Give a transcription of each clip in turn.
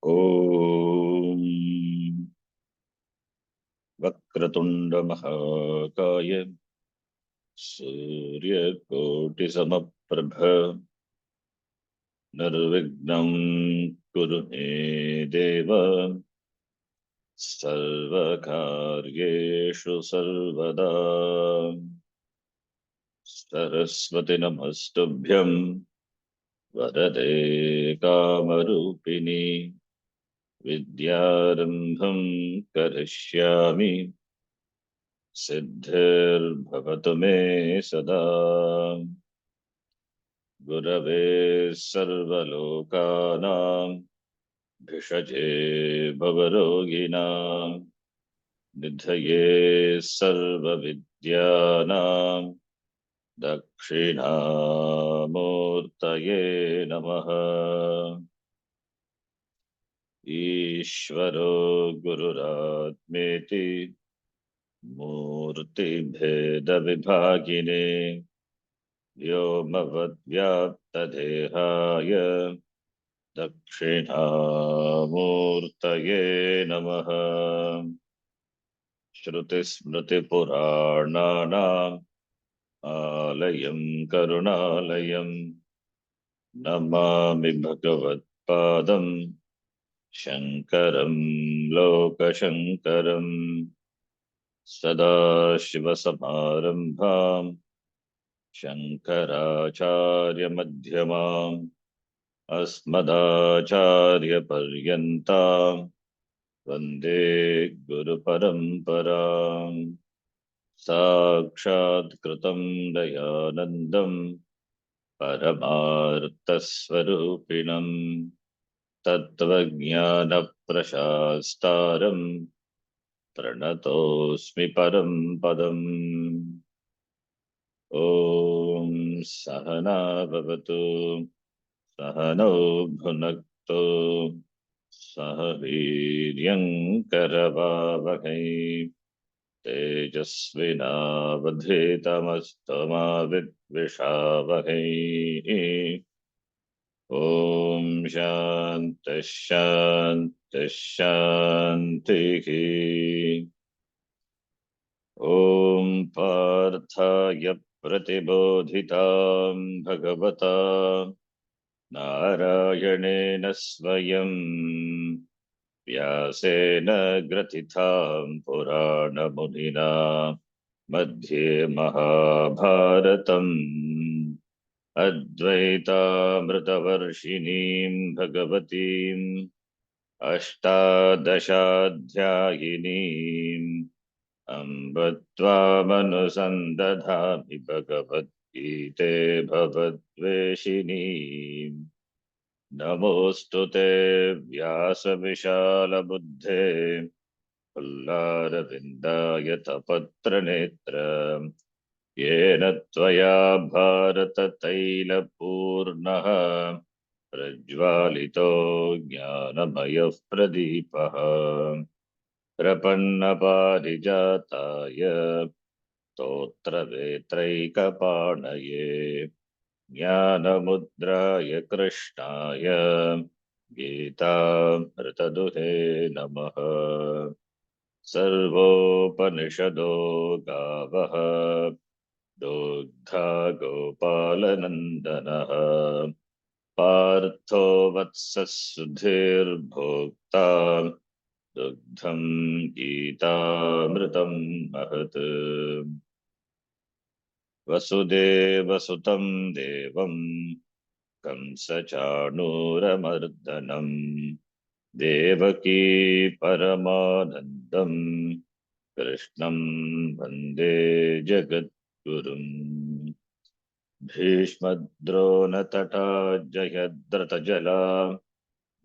ॐ वक्रतुण्डमहाकाय सूर्यकोटिसमप्रभ निर्विघ्नं कुरु मे देव सर्वकार्येषु सर्वदा। सरस्वति नमस्तुभ्यं वरदे कामरूपिणि विद्यारम्भं करिष्यामि सिद्धिर्भवतु मे सदा। गुरवे सर्वलोकानां भिषजे भवरोगिणां निधये सर्वविद्यानां दक्षिणामूर्तये नमः। ईश्वरो गुरुरात्मेति मूर्तिभेदविभागिने व्योमवद्व्याप्तदेहाय दक्षिणामूर्तये नमः। श्रुतिस्मृतिपुराणानाम् आलयं करुणालयं नमामि भगवत्पादं शङ्करं लोकशङ्करं। सदाशिवसमारम्भां शङ्कराचार्यमध्यमाम् अस्मदाचार्यपर्यन्तां वन्दे गुरुपरम्पराम्। साक्षात् कृतं दयानन्दं परमार्थस्वरूपिणं तत्त्वज्ञानप्रशास्तारं प्रणतोऽस्मि परं पदम्। ॐ सहना भवतु सहनौ भुनक्तु सह वीर्यङ्करवावहै तेजस्विनावधीतमस्तु मा विद्विषावहै। ॐ शान्तिः शान्तिः शान्तिः। ॐ पार्थाय प्रतिबोधितां भगवता नारायणेन स्वयं व्यासेन ग्रथितां पुराणमुनिना मध्ये महाभारतम् अद्वैतामृतवर्षिणीं भगवतीम् अष्टादशाध्यायिनीम् अम्ब त्वामनुसन्दधामि भगवद्गीते भवद्वेषिणीम्। नमोऽस्तु ते व्यासविशालबुद्धे फुल्लारविन्दायतपत्रनेत्र येन त्वया भारततैलपूर्णः प्रज्वालितो ज्ञानमयः प्रदीपः। प्रपन्नपारिजाताय स्तोत्रवेत्रैकपाणये ज्ञानमुद्राय कृष्णाय गीतामृतदुहे नमः। सर्वोपनिषदो गावः दुग्धा गोपालनन्दनः पार्थो वत्सः सुधीर्भोक्ता दुग्धं गीतामृतं महत्। वसुदेवसुतं देवं कंसचाणूरमर्दनं देवकी परमानन्दं कृष्णं वन्दे जगद्गुरुम्। भीष्मद्रोणतटा जयद्रथजला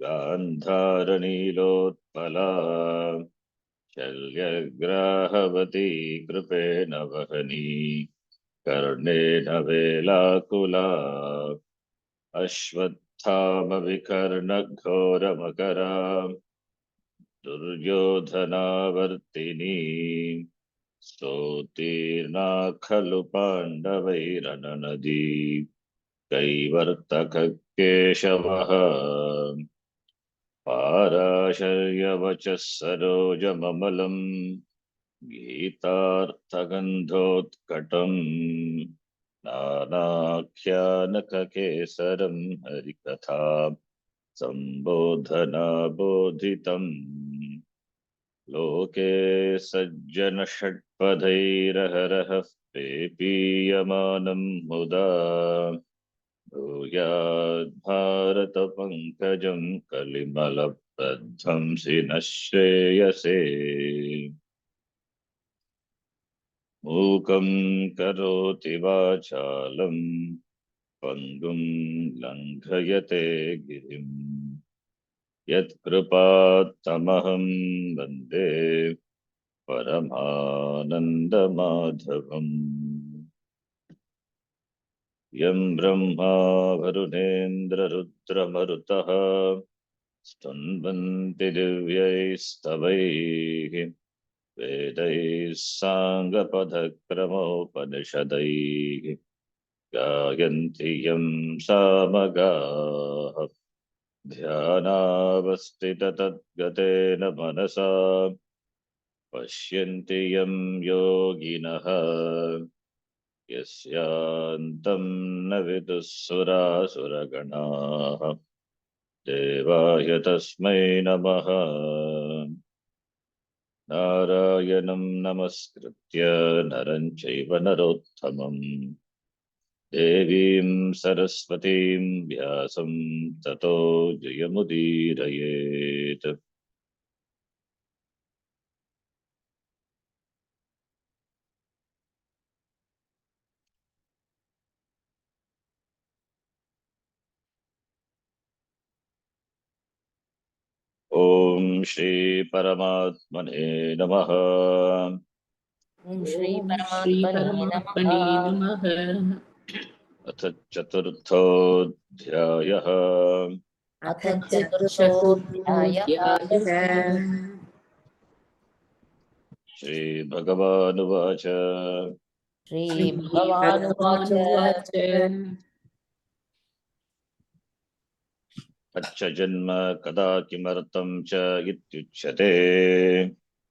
गान्धारनीलोत्पला शल्यग्राहवती कृपेण वहनी कर्णेन वेलाकुला अश्वत्थामविकर्णघोरमकरा दुर्योधनावर्तिनी स्तोतीर्णा खलु पाण्डवैरननदी कैवर्तकः केशवः। पाराशर्यवचः सरोजममलम् गीतार्थगन्धोत्कटम् नानाख्यानककेसरम् हरिकथा सम्बोधनाबोधितम् लोके सज्जनषट्पदैरहरः पेपीयमानं मुदा भूयाद्भारतपङ्कजं कलिमलप्रध्वंसि नः श्रेयसे मूकं करोति वाचालं पङ्गुं लङ्घयते गिरिं यत्कृपात्तमहं वन्दे परमानन्दमाधवम् यं ब्रह्मा वरुणेन्द्ररुद्रमरुतः स्तुन्वन्ति दिव्यैस्तवैः वेदैः साङ्गपदक्रमोपनिषदैः गायन्ति यं सामगाः ध्यानावस्थिततद्गतेन मनसा पश्यन्ति यं योगिनः यस्यान्तं न विदुः सुरासुरगणाः देवाय तस्मै नमः नारायणं नमस्कृत्य नरं चैव नरोत्तमं देवीं सरस्वतीं व्यासं ततो जयमुदीरयेत् ओम श्री परमात्मने नमः। ओम श्री परमात्मने नमः। अथ चतुर्थोऽध्यायः। अथ चतुर्थोऽध्यायः। श्री भगवानुवाच श्रीभगवानुवाच तच्च जन्म कदा किमर्थं च इत्युच्यते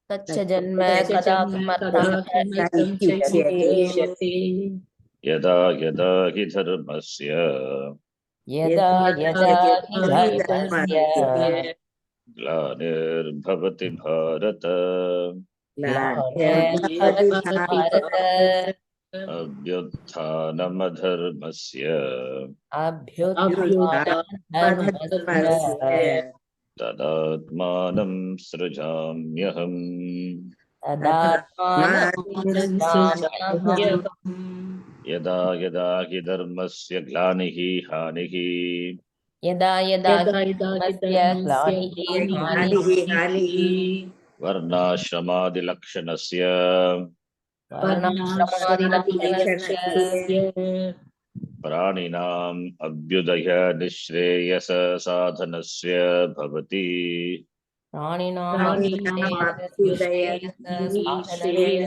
तच्च जन्म कदा किमर्थं च इत्युच्यते यदा यदा हि धर्मस्य यदा यदा हि धर्मस्य ग्लानिर्भवति भारत ग्लानिर्भवति भारत अभ्युत्थानमधर्मस्य अभ्युत्थानधर्मस्य तदात्मानं सृजाम्यहम् तदात्मानमसृजाम्यहम् यदा यदा हि धर्मस्य ग्लानिः हानिः यदा यदा हि धर्मस्य ग्लानिः हानिः वर्णाश्रमादिलक्षणस्य वर्णाश्रमादिलक्षणस्य प्राणिनाम् अभ्युदय निःश्रेयस साधनस्य भवति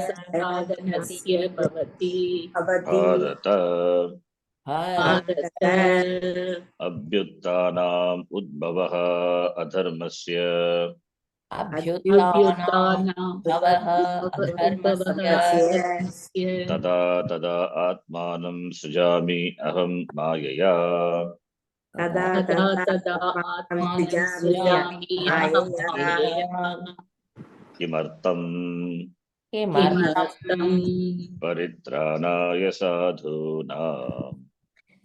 साधनस्य भवति भारत भारत अभ्युत्थानाम् उद्भवः अधर्मस्य अभ्युत्थानोद्भवः अधर्मस्य तदा तदा आत्मानं सृजामि अहं मायया तदा तदा आत्मानं सृजामि अहं मायया किमर्थम् परित्राणाय साधूनां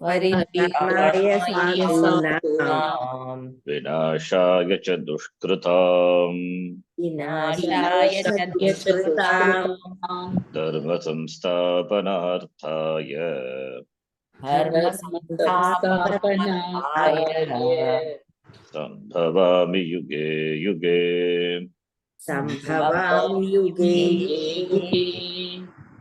परित्राणाय विनाशाय च दुष्कृताम् धर्म संस्थापनार्थाय संभवामि युगे युगे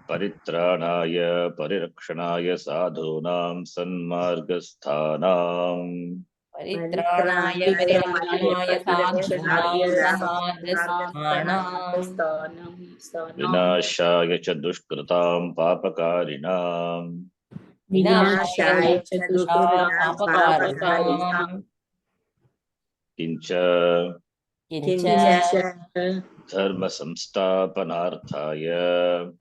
परित्राणाय परिरक्षणाय साधूनां सन्मार्गस्थानां विनाशाय च दुष्कृतां पापकारिणां Kincha Kincha dharma samstapanarthaya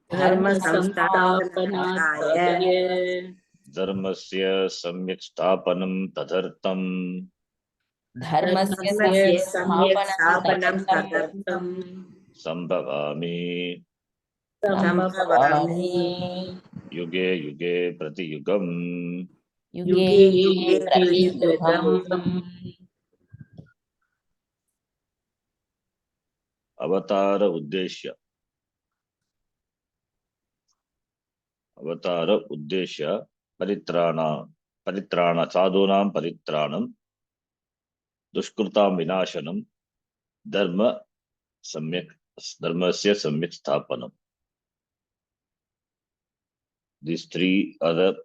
Dharma dharma samsthapanarthaya dharmasya samyak stapanam tadartam dharmasya dharmasya samyak samyak sthapanam sthapanam tadartam tadartham sambhavami sambhavami sambhavami yuge yuge prati yugam. yuge yuge yuge yuge pratyuham. pratyuham. Avatara uddeshya paritrana sadhunam paritranam dushkrutam vinashanam dharma samyak dharmasya samyak sthapanam. These three are the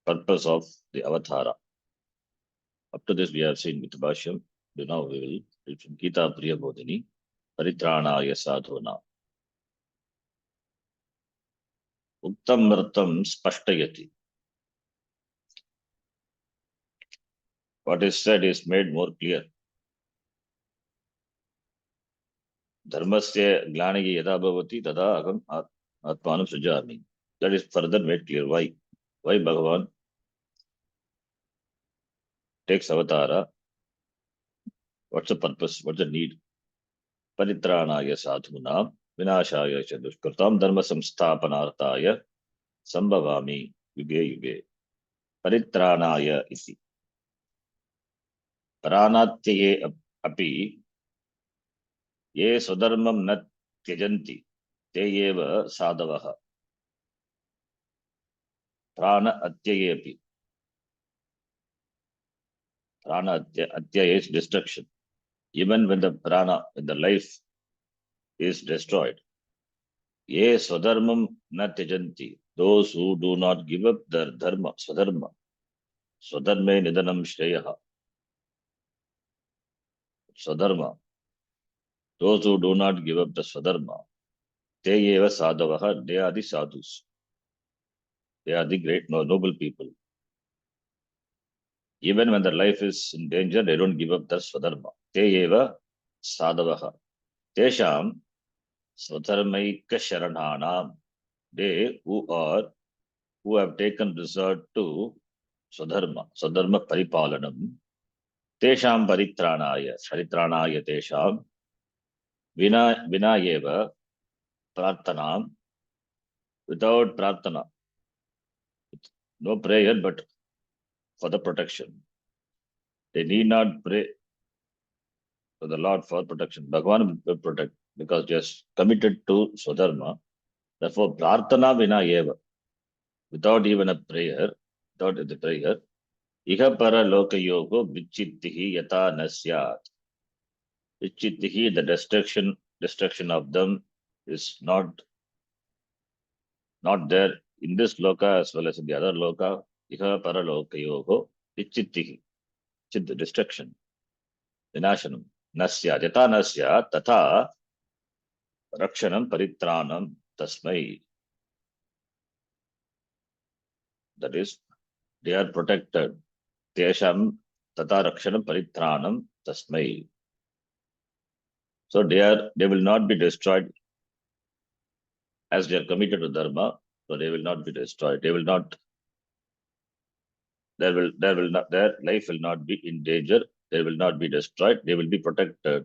purpose of the avatara. Up to this we have seen with Bhashyam. Now we will read from Gita Priya Bodhini. Paritranaya sadhuna. Uktam mritam spashtayati. What is said is made more clear. Dharmasya glanihi yada bhavati tada agam atmanam sujami. That is further made clear. Why? Why Bhagavan takes avatara? What's the purpose? What's the need? Paritranaya sadhunam vinashaya cha dushkrutam dharma samsthapanarthaya sambhavami yuge yuge. Paritranaya iti. Pranatye api ye swadharmam na tyajanti te eva sadavaha. Prana atyaye api. Prana atyaya is destruction. Even when the prana, when the life is destroyed, ye swadharmam na tyajanti. Those who do not give up their dharma, swadharma. Swadharme nidanam shreyaha. Swadharma. Those who do not give up the swadharma, te eva sadavaha, they are the sadhus. They are the great noble people. Even when their life is in danger, they don't give up their swadharma. Te eva sadavaha. Tesham swadharmaika sharananam. They who have taken resort to swadharma paripalanam. Tesham paritranaya tesham vina eva prarthanam. Without prarthana, no prayer, but for the protection. They need not pray to the Lord for protection. Bhagavan will protect because they are committed to swadharma. Therefore, prarthana vina eva, without even a prayer, without the prayer, iha para loka yogo vichittihi yata nasyat. Vichittihi, the destruction of them is not there in this loka as well as in the other loka. Iha para loka yogo vichittihi, chit destruction, vinashanam, nasyat, yata nasyat, tata rakshanam paritranam tasmai. That is, they are protected. Tesham tata rakshanam paritranam tasmai. So they will not be destroyed as they are committed to dharma. So they will not be destroyed. They will not. Their life will not be in danger. They will not be destroyed. They will be protected.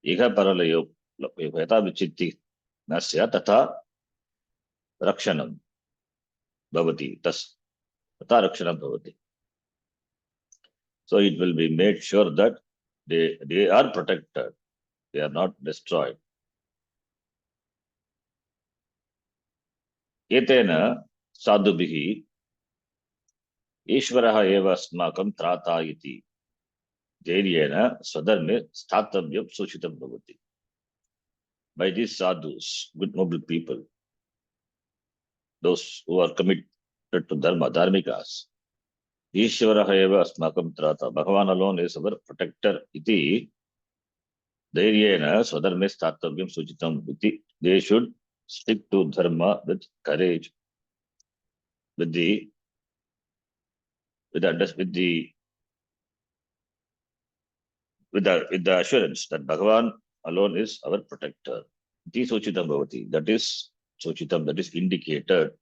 Iha paralayo yata vichitti nasya tata rakshanam bhavati. Tata rakshanam bhavati. So it will be made sure that they are protected. They are not destroyed. Etena sadhubhihi ईश्वरः एव अस्माकं त्राता इति धैर्येण स्वधर्मे स्थातव्यं सूचितं भवति. By these sadhus, good noble people, those who are committed to dharma, dharmikas, ईश्वरः एव अस्माकं त्राता, Bhagavan alone is our protector iti धैर्येण स्वधर्मे स्थातव्यं सूचितं iti. They should stick to dharma with courage, with the with the assurance that Bhagavan alone is our protector. Iti Sochitam Bhavati. That is Sochitam, that is indicated.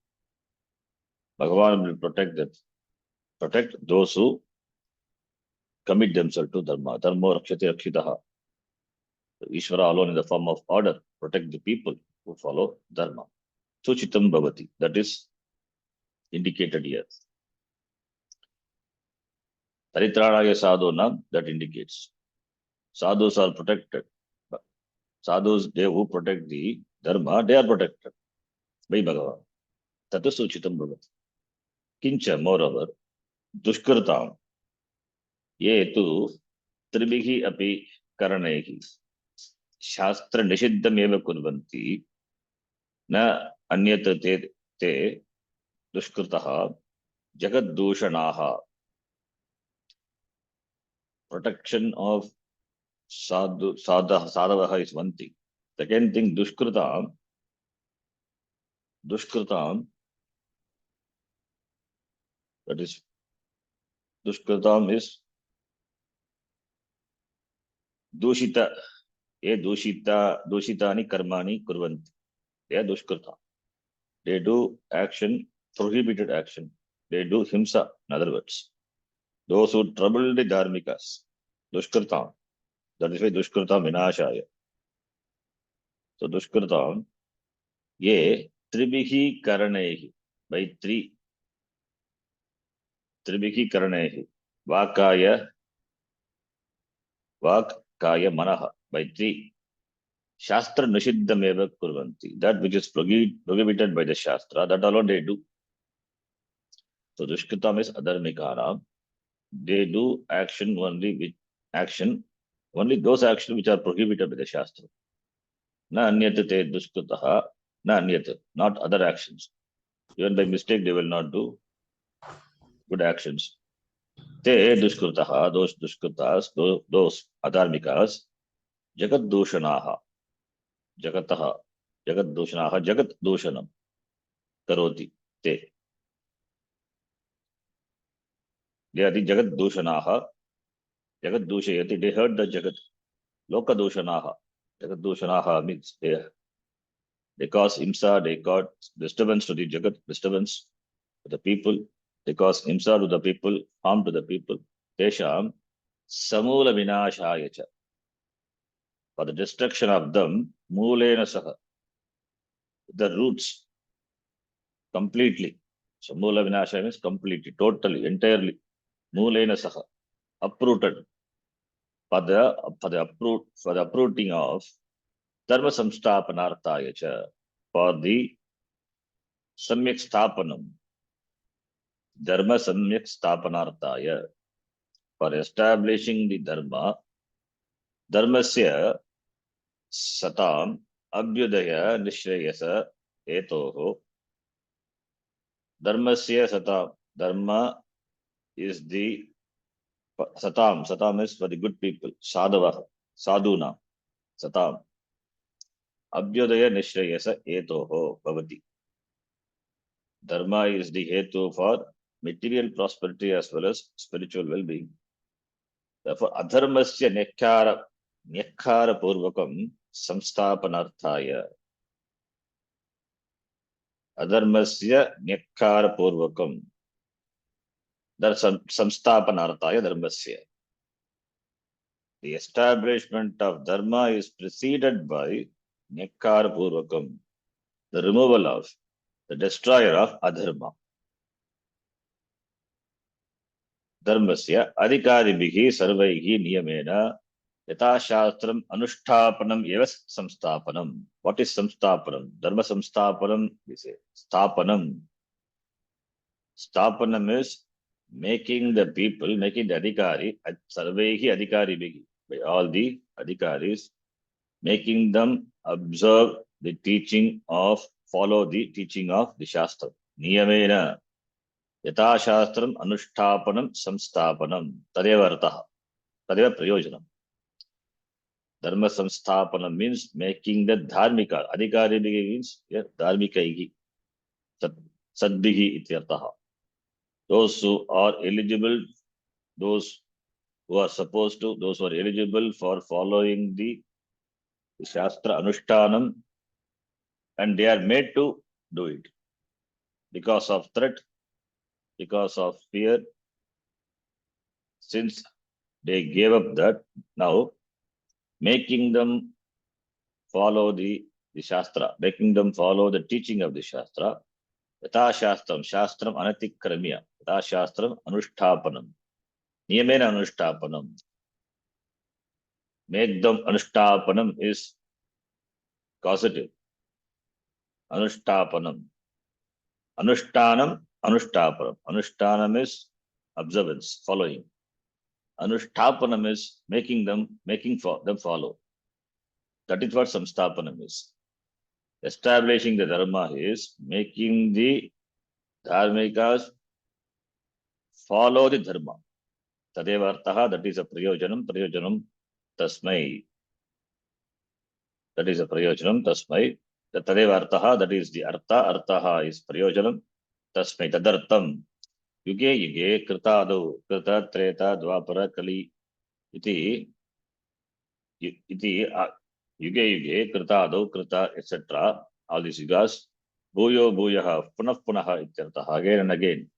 Bhagavan will protect those who commit themselves to Dharma. Dharma Rakshate Rakshitaha. Ishvara alone in the form of order protect the people who follow Dharma. Suchitam Bhavati. That is indicated here. Paritranaya sadhunam, that indicates. Sadhus are protected. Sadhus, they who protect the Dharma, they are protected by Bhagavan. That is Suchitam Bhavati. Kincha, moreover, Dushkritam, ye tu Tribhihi api Karanehi, Shastra Nishiddham eva kurvanti, na anyata te Dushkritaha, Jagat Dushanaha. Protection of sadhavaha is one thing. Second thing, dushkritam, that is, dushkritam is dushita, dushitani karmani kurvanti. They are dushkrita. They do action, prohibited action. They do himsa, in other words. Those who trouble the dharmikas, dushkritam. That is why dushkritam vinashaya. So dushkritam, ye tribihi karanehi, by Tribihi karanehi, vakaya manaha, by three. Shastra nishiddhameva kurvanti. That which is prohibited by the Shastra, that alone they do. So dushkritam is adharmikara. They do action only those actions which are prohibited by the Shastra. Na anyata te dushkritaha, na anyata, not other actions. Even by mistake, they will not do good actions. Te dushkritaha, those dushkritas, those adharmikas, jagat dushanaha, jagataha, jagat dushanaha, jagat dushanam karoti te. They are the jagat dushanaha, jagat dushayati, they hurt the jagat. Loka dushanaha, jagat dushanaha means they cause himsa, they cause disturbance to the jagat, disturbance to the people, they cause himsa to the people, harm to the people. Tesham samula vinashayacha. For the destruction of them, mulena saha, the roots, completely. So mula vinashaya means completely, totally, entirely. Mulena saha, uprooted. For the uprooting of dharma samstapanarthayacha, for the samyak stapanam, dharma samyak stapanarthaya, for establishing the dharmasya satam abhyudaya nishreyasa etoho. Dharmasya satam, dharma is the satam is for the good people, sadhuna, satam. Abhyudaya nishreyasa etoho bhavati. Dharma is the hetu for material prosperity as well as spiritual well-being. Therefore, adharmasya nekkara purvakam samstapanarthaya. Adharmasya nekkara purvakam. That's samstapanarthaya dharmasya. The establishment of dharma is preceded by nekkara purvakam, the removal of, the destroyer of adharma. Dharmasya adhikaribihi sarvaihi niyamena yata shastram anushtapanam eva samstapanam. What is samstapanam? Dharma samstapanam, we say. Stapanam. Stapanam is making the people, making the adhikari, sarvaihi adhikaribihi, by all the adhikaris, making them observe the teaching of, follow the teaching of the Shastra. Niyamena yata shastram anushtapanam samstapanam. Tadeva artha. Tadeva prayojanam. Dharma samsthapanam means making the dharmika. Adhikari means dharmikaihi. Sadbihi ityartaha. Those who are eligible, those who are supposed to, those who are eligible for following the Shastra Anushtanam, and they are made to do it because of threat, because of fear. Since they gave up that, now making them follow the Shastra, making them follow the teaching of the Shastra. Yata Shastram, Shastram Anatikramya, Yata Shastram Anushtapanam, Niyamena Anushtapanam. Make them Anushtapanam is causative. Anushtapanam. Anushtanam, Anushtapanam. Anushtanam is observance, following. Anushtapanam is making them follow. That is what samstapanam is. Establishing the dharma is making the dharmikas follow the dharma. Tadevartaha, that is a prayojanam tasmai. That is a prayojanam tasmai. The tadevartaha, that is the arthaha is prayojanam tasmai. Tadartam. Yuge yuge kritado krita treta dvapara kali iti yuge yuge kritado krita etc. All these yugas bhuyo bhuyaha punah punaha ityartaha, again and again.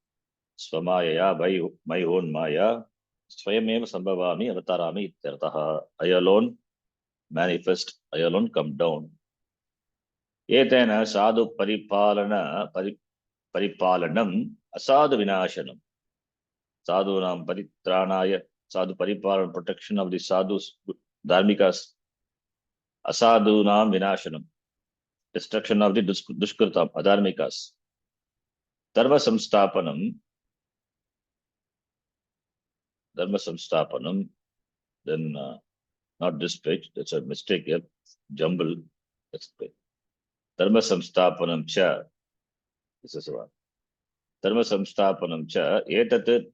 Swamayaya, by my own maya, swayameva sambhavami avatarami ityartaha. I alone manifest, I alone come down. Etena sadhu paripalanam asadu vinashanam. Sadhu nam paritranaya, sadhu paripalan, protection of the sadhus, dharmikas. Asadu nam vinashanam, destruction of the dushkritam, adharmikas. Dharma samstapanam, then not this page, that's a mistake here, jumble. That's the page. Dharma samstapanam cha, this is one. Dharma samstapanam cha, etat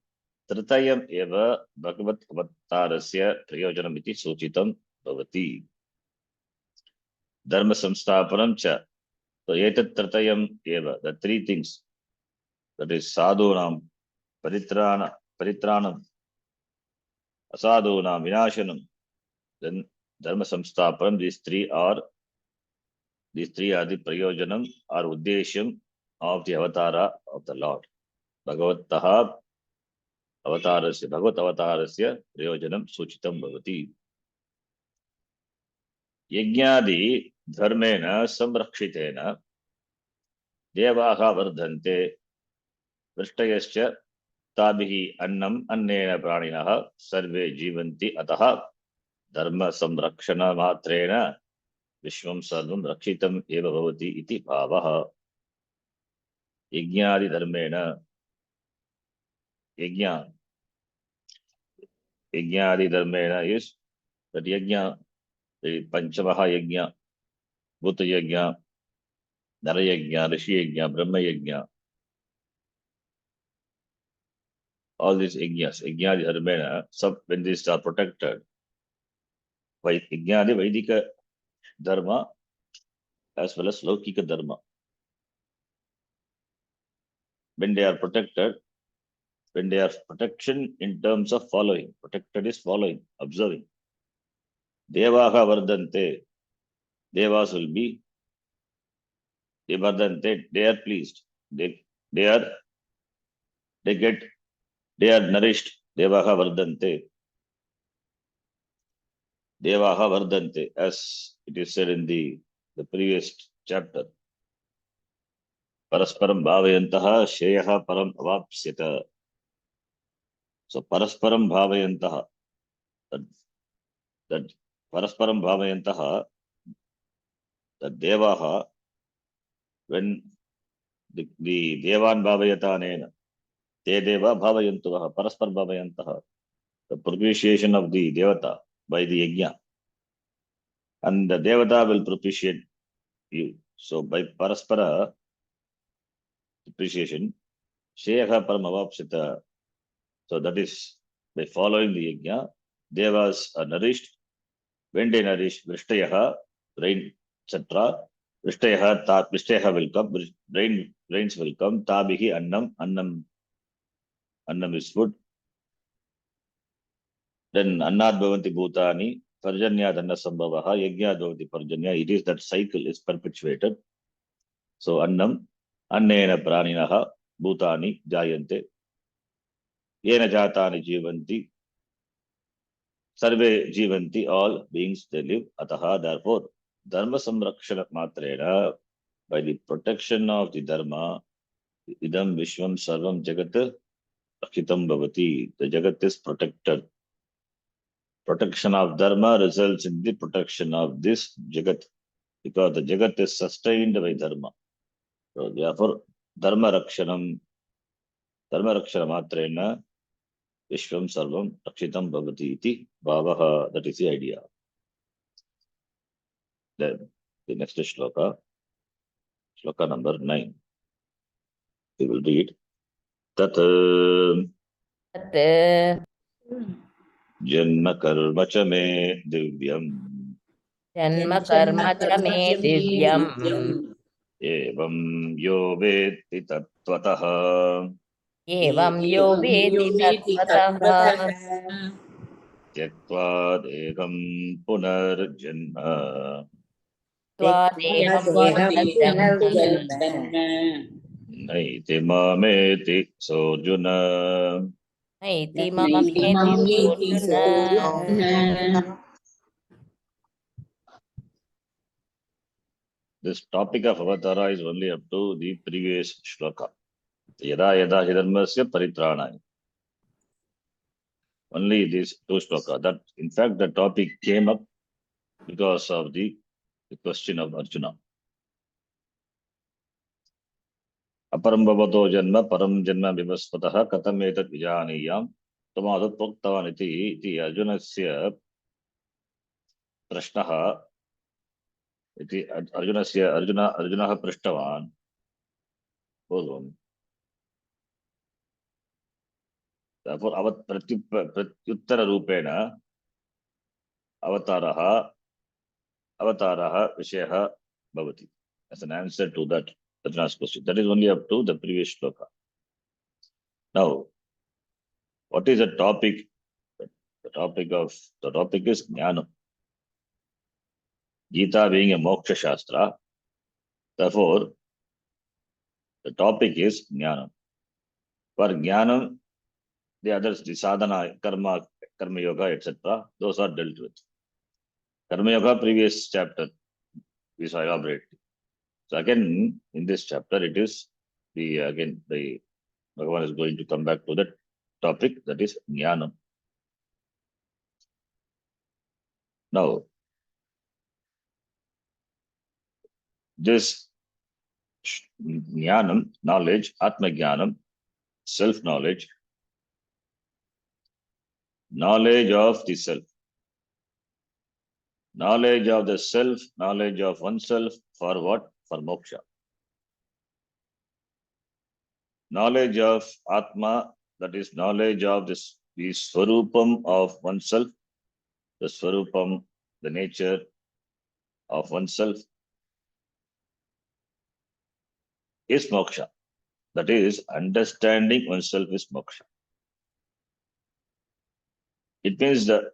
tritayam eva Bhagavad avatarasya prayojanam iti suchitam bhavati. Dharma samstapanam cha. So etat tritayam eva, the three things, that is sadhunam paritranam, asadhunam vinashanam, then dharma samstapanam. These three are the prayojanam or uddeshyam of the avatara of the Lord. Bhagavataha avatarasya, Bhagavat avatarasya prayojanam suchitam bhavati. Yajnadi dharmena samrakshitena devaha vardhante vrishtayaschya tabihi annam annena praninaha sarve jivanti ataha dharma samrakshana matrena vishwam sarvam rakshitam eva bhavati iti bhavaha. Yajnadi dharmena, yajnadi dharmena is that yajna, the panchamaha yajna, bhuta yajna, nara yajna, rishi yajna, brahma yajna. All these yajnas, yajnadi dharmena, when these are protected by yajnadi Vaidika dharma as well as Laukika dharma. When they are protected, when they are protection in terms of following, protected is following, observing. Devaha vardante, devas will be, they are pleased, they are nourished. Devaha vardante, as it is said in the previous chapter. Parasparam bhavayantaha shreyaha param avapsyata. So parasparam bhavayantaha, that parasparam bhavayantaha, that devaha, when the devan bhavayatanena, te deva bhavayantuvaha, paraspar bhavayantaha, the propitiation of the devata by the yajna, and the devata will propitiate you. So by paraspara appreciation, shreyaha param avapsyata. So that is by following the yajna, devas are nourished. When they nourish, vrishtayaha, rain, etc. Vrishtayaha will come, rains will come. Tabihi annam is food. Then Annad Bhavanti Bhutani, Parjanya Dhanna Sambhavaha, Yajna Bhavati Parjanya. It is that cycle is perpetuated. So Annam, Annena Praninaha, Bhutani, Jayante, Yena Jatani Jivanti, Sarve Jivanti, all beings they live, Ataha, therefore, Dharma Samrakshana Matrena, by the protection of the Dharma, Idam Vishwam Sarvam Jagat Rakitam Bhavati, the Jagat is protected. Protection of Dharma results in the protection of this Jagat, because the Jagat is sustained by Dharma. So therefore, Dharma Rakshana Matrena, Vishwam Sarvam Rakshitam Bhavati iti Bhavaha, that is the idea. Then the next shloka, shloka number 9. We will read. Tat Tat Janma Karma cha me divyam Janma karma cha me divyam evam yo veti tattvataha evam yo vedi tattvataha tyaktva dekam punarjanma tvadeham punarjanma naiti mameti sorjuna. naiti mameti Arjuna. This topic of avatara is only up to the previous shloka. Yada yada hidharmasya paritranaya. Only these two shloka. That in fact the topic came up because of the question of Arjuna. Aparam bhavato janma param janma vivaspataha katam etat vijaniyam tamadat proktavan iti Arjunasya prashnaha iti Arjunah prishtavan. Therefore avat pratyuttara rupena avataraha vishayaha bhavati. As an answer to that Arjuna's question. That is only up to the previous shloka. Now, what is the topic? The topic is Jnana. Gita being a moksha shastra, therefore, the topic is Jnana. For Jnana, the others, the sadhana, karma yoga, etc., those are dealt with. Karma yoga, previous chapter, we saw elaborate. So again, in this chapter, it is the Bhagavan is going to come back to that topic, that is Jnana. Now, this Jnanam, knowledge, Atma Jnanam, self-knowledge, knowledge of the self, knowledge of the self, knowledge of oneself, for what? For moksha. Knowledge of Atma, that is knowledge of the Swarupam of oneself, the Swarupam, the nature of oneself, is moksha. That is, understanding oneself is moksha. It means that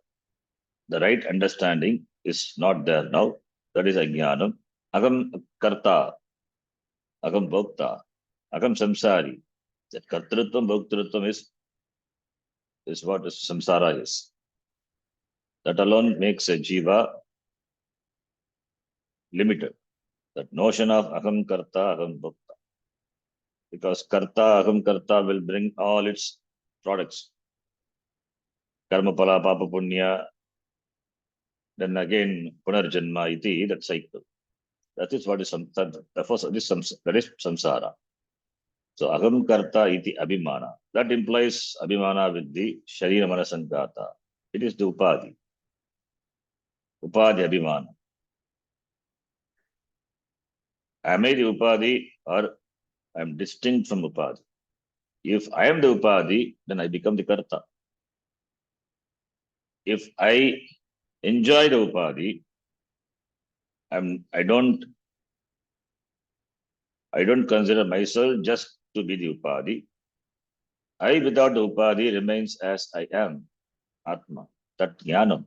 the right understanding is not there now. That is ajnanam. Agam karta, agam bhokta, agam samsari. That kartrutvam, bhoktrutvam is what samsara is. That alone makes a jiva limited. That notion of aham karta, aham bhokta. Because karta, aham karta will bring all its products. Karma pala, papa punya, then again punarjanma iti, that cycle. That is what is samsara. Therefore, that is samsara. So aham karta iti abhimana. That implies abhimana with the sharira manasangata. It is the upadhi. Upadhi abhimana. Am I the upadhi or I am distinct from upadhi? If I am the upadhi, then I become the karta. If I enjoy the upadhi, I don't consider myself just to be the upadhi. I without the upadhi remains as I am, Atma. that jnanam,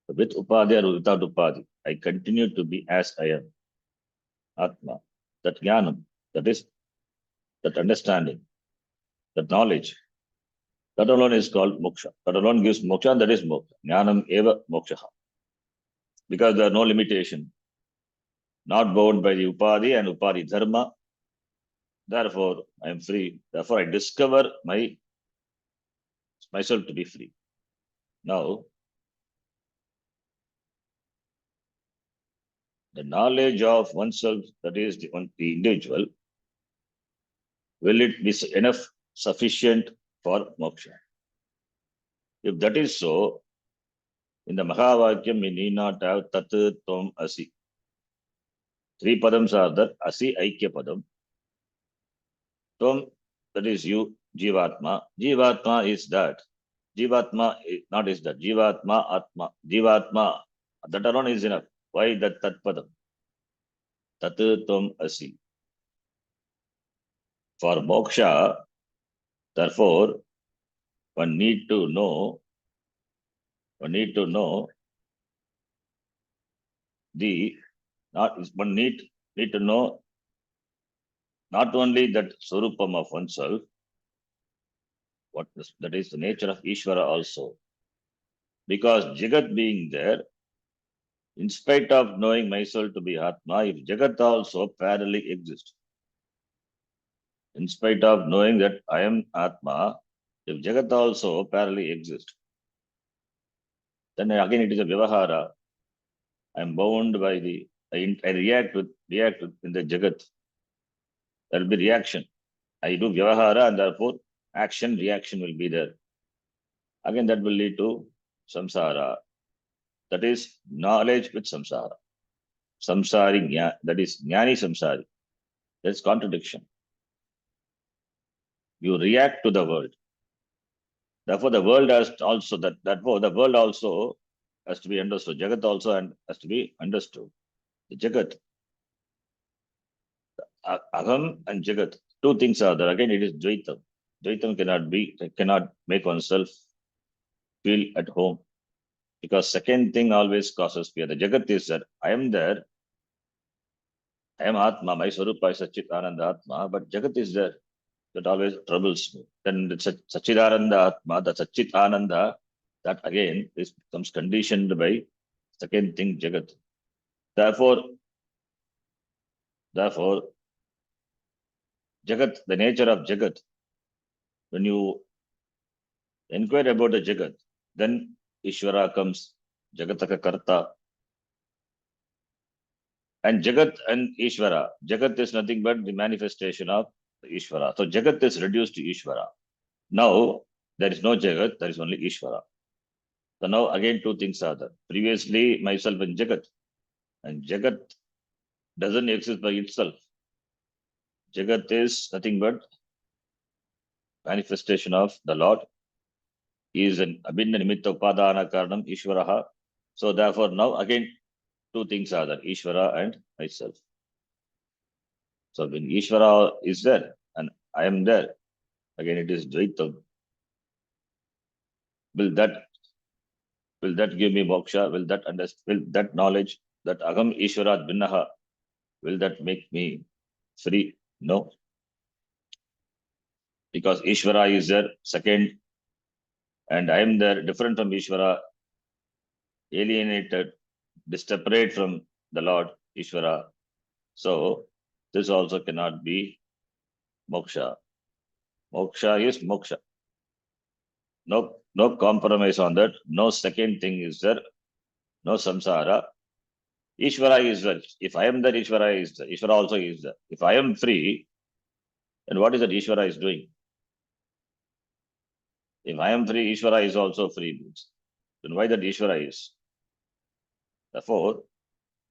with upadhi or without upadhi, I continue to be as I am, Atma. That jnanam, that is that understanding, that knowledge, that alone is called moksha. That alone gives moksha, and that is moksha. Jnanam eva moksha. Because there are no limitation, not bound by the upadhi and upadhi dharma. Therefore, I am free. Therefore, I discover myself to be free. Now, the knowledge of oneself, that is the individual, will it be enough sufficient for moksha? If that is so, in the Mahavakyam, we need not have tat tvam asi. Three padams are there: asi, aikya padam. Tvam, that is you, jivatma. Jivatma is that. Jivatma is not is that. Jivatma, atma. Jivatma, that alone is enough. Why that tat padam? Tat tvam asi. For moksha, therefore, one need to know the not one need to know not only that swarupam of oneself, that is the nature of Ishvara also. Because Jagat being there, in spite of knowing myself to be Atma, if Jagat also parallelly exists, in spite of knowing that I am Atma, if Jagat also parallelly exists, then again it is a Vyavahara. I am bound by I react in the Jagat. There will be reaction. I do Vyavahara, and therefore action, reaction will be there. Again, that will lead to samsara. That is knowledge with samsara. Samsari, that is jnani samsari. That's contradiction. You react to the world. Therefore, the world has also therefore the world also has to be understood. Jagat also has to be understood. The Jagat, Aham and Jagat, two things are there. Again, it is Dvaitam. Dvaitam cannot make oneself feel at home. Because second thing always causes fear. The Jagat is that I am there, I am Atma, my Swarupa is Sachit Ananda Atma, but Jagat is there. That always troubles me. Then the Sachidananda Atma, the Sachit Ananda, that again becomes conditioned by second thing Jagat. Therefore, Jagat, the nature of Jagat, when you inquire about the Jagat, then Ishvara comes, Jagataka Karta. And Jagat and Ishvara, Jagat is nothing but the manifestation of Ishvara. So Jagat is reduced to Ishvara. Now, there is no Jagat, there is only Ishvara. So now again two things are there. Previously, myself and Jagat. And Jagat doesn't exist by itself. Jagat is nothing but manifestation of the Lord. He is an abhinna nimitta upadana karanam Ishvaraha. So therefore now again two things are there, Ishvara and myself. So when Ishvara is there and I am there, again it is Dvaitam. Will that give me moksha? Will that knowledge, that Agam Ishvara Bhinnaha, will that make me free? No. Because Ishvara is there, second, and I am there, different from Ishvara, alienated, separate from the Lord, Ishvara. So this also cannot be moksha. Moksha is moksha. No compromise on that. No second thing is there. No samsara. Ishvara is there. If I am there, Ishvara is there. Ishvara also is there. If I am free, then what is that Ishvara is doing? If I am free, Ishvara is also free. Then why that Ishvara is? Therefore,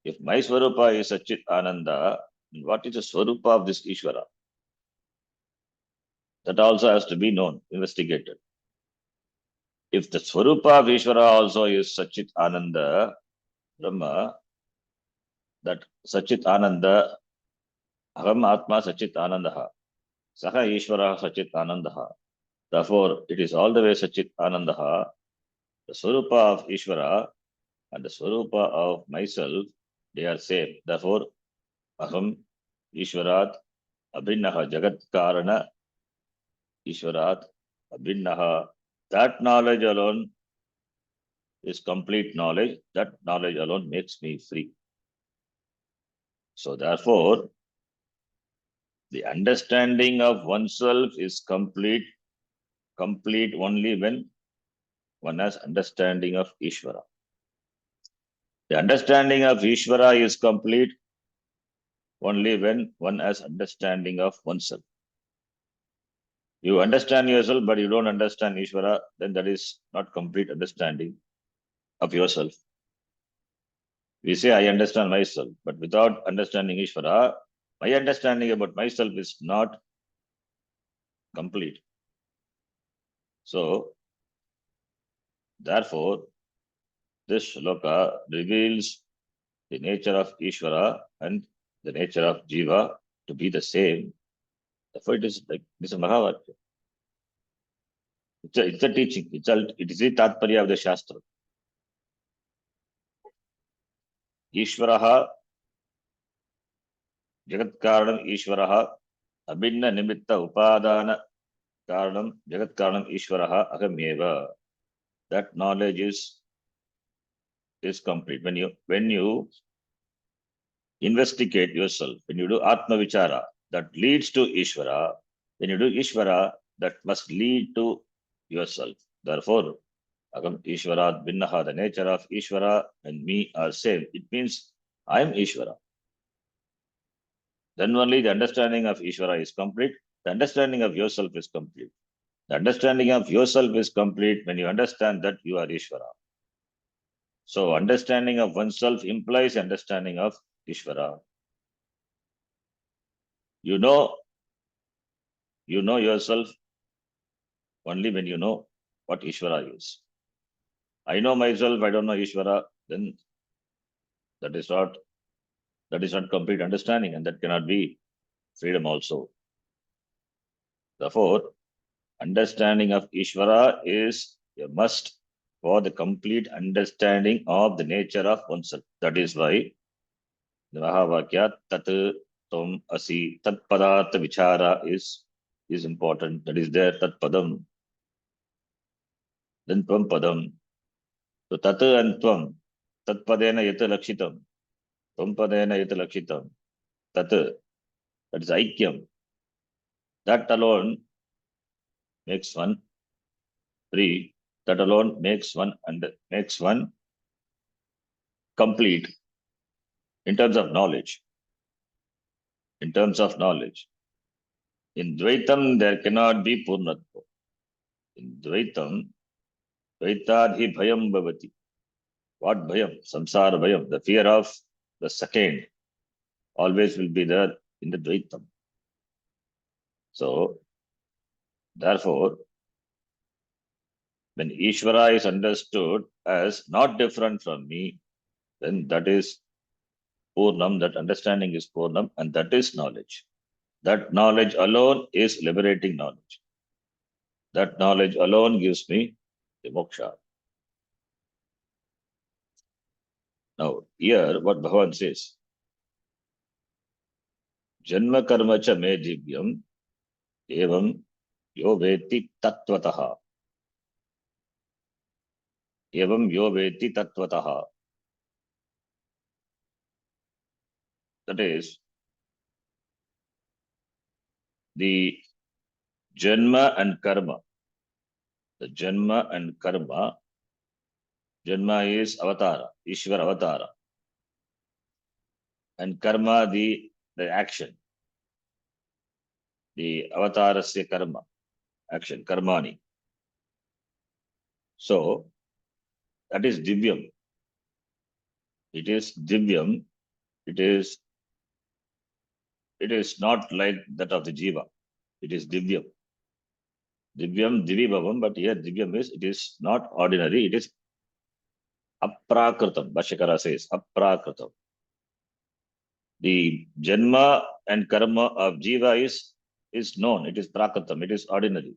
if my Swarupa is Sachit Ananda, what is the Swarupa of this Ishvara? That also has to be known, investigated. If the Swarupa of Ishvara also is Sachit Ananda, Brahma, that Sachit Ananda, Aham Atma Sachit Anandaha, Saha Ishvara Sachit Anandaha. Therefore, it is all the way Sachit Anandaha. The Swarupa of Ishvara and the Swarupa of myself, they are same. Therefore, Aham Ishvarat Abhinnaha Jagat Karana Ishvarat Abhinnaha. That knowledge alone is complete knowledge. That knowledge alone makes me free. So therefore, the understanding of oneself is complete only when one has understanding of Ishvara. The understanding of Ishvara is complete only when one has understanding of oneself. You understand yourself, but you don't understand Ishvara, then that is not complete understanding of yourself. We say, I understand myself, but without understanding Ishvara, my understanding about myself is not complete. So, therefore, this shloka reveals the nature of Ishvara and the nature of Jiva to be the same. Therefore, it is like this is Bhagavad. It's a teaching. It is the Tatparya of the Shastra. Ishvaraha, Jagat Karanam Ishvaraha, Abhinna Nimitta Upadana Karanam, Jagat Karanam Ishvaraha, Ahameva. That knowledge is complete. When you investigate yourself, when you do Atma Vichara, that leads to Ishvara. When you do Ishvara, that must lead to yourself. Therefore, Agam Ishvarat Binnaha, the nature of Ishvara and me are same. It means I am Ishvara. Then only the understanding of Ishvara is complete. The understanding of yourself is complete. The understanding of yourself is complete when you understand that you are Ishvara. So understanding of oneself implies understanding of Ishvara. You know yourself only when you know what Ishvara is. I know myself, I don't know Ishvara, then that is not complete understanding, and that cannot be freedom also. Therefore, understanding of Ishvara is a must for the complete understanding of the nature of oneself. That is why the Mahavakya Tat Tom Asi Tat Padartha Vichara is important. That is there, Tat Padam. Then Tvam Padam. So Tat and Tvam. Tat Padena Yata Lakshitam. Tvam Padena Yata Lakshitam. Tat. That is Aikyam. That alone makes one free. That alone makes one complete in terms of knowledge. In terms of knowledge. In Dvaitam, there cannot be Purnatva. In Dvaitam, Dvaitadhi Bhayam Bhavati. What Bhayam? Samsara Bhayam. The fear of the second always will be there in the Dvaitam. So, therefore, when Ishvara is understood as not different from me, then that is Purnam, that understanding is Purnam, and that is knowledge. That knowledge alone is liberating knowledge. That knowledge alone gives me the moksha. Now, here what Bhagavan says, Janma karma cha me divyam evam yo veti tattvataha. Evam yo veti tattvataha. That is, the Janma and karma. The Janma and karma. Janma is avatara, Ishvara avatara. And karma, the action. The avatarasya karma, action, karmani. So, that is divyam. It is divyam. It is not like that of the jiva. It is divyam. Divyam, divi bhavam, but here divyam is, it is not ordinary, it is aprakritam. Bhashyakara says, aprakritam. The janma and karma of jiva is known, it is prakritam, it is ordinary.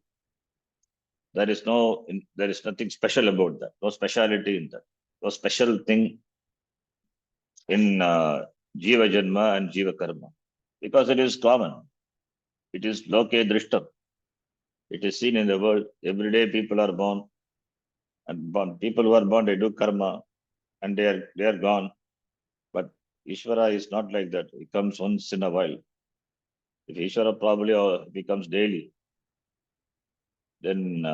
There is nothing special about that. No speciality in that. No special thing in Jiva Janma and Jiva Karma. Because it is common. It is loke drishtam. It is seen in the world. Every day people are born. And people who are born, they do karma. And they are gone. But Ishvara is not like that. He comes once in a while. If Ishvara probably becomes daily, then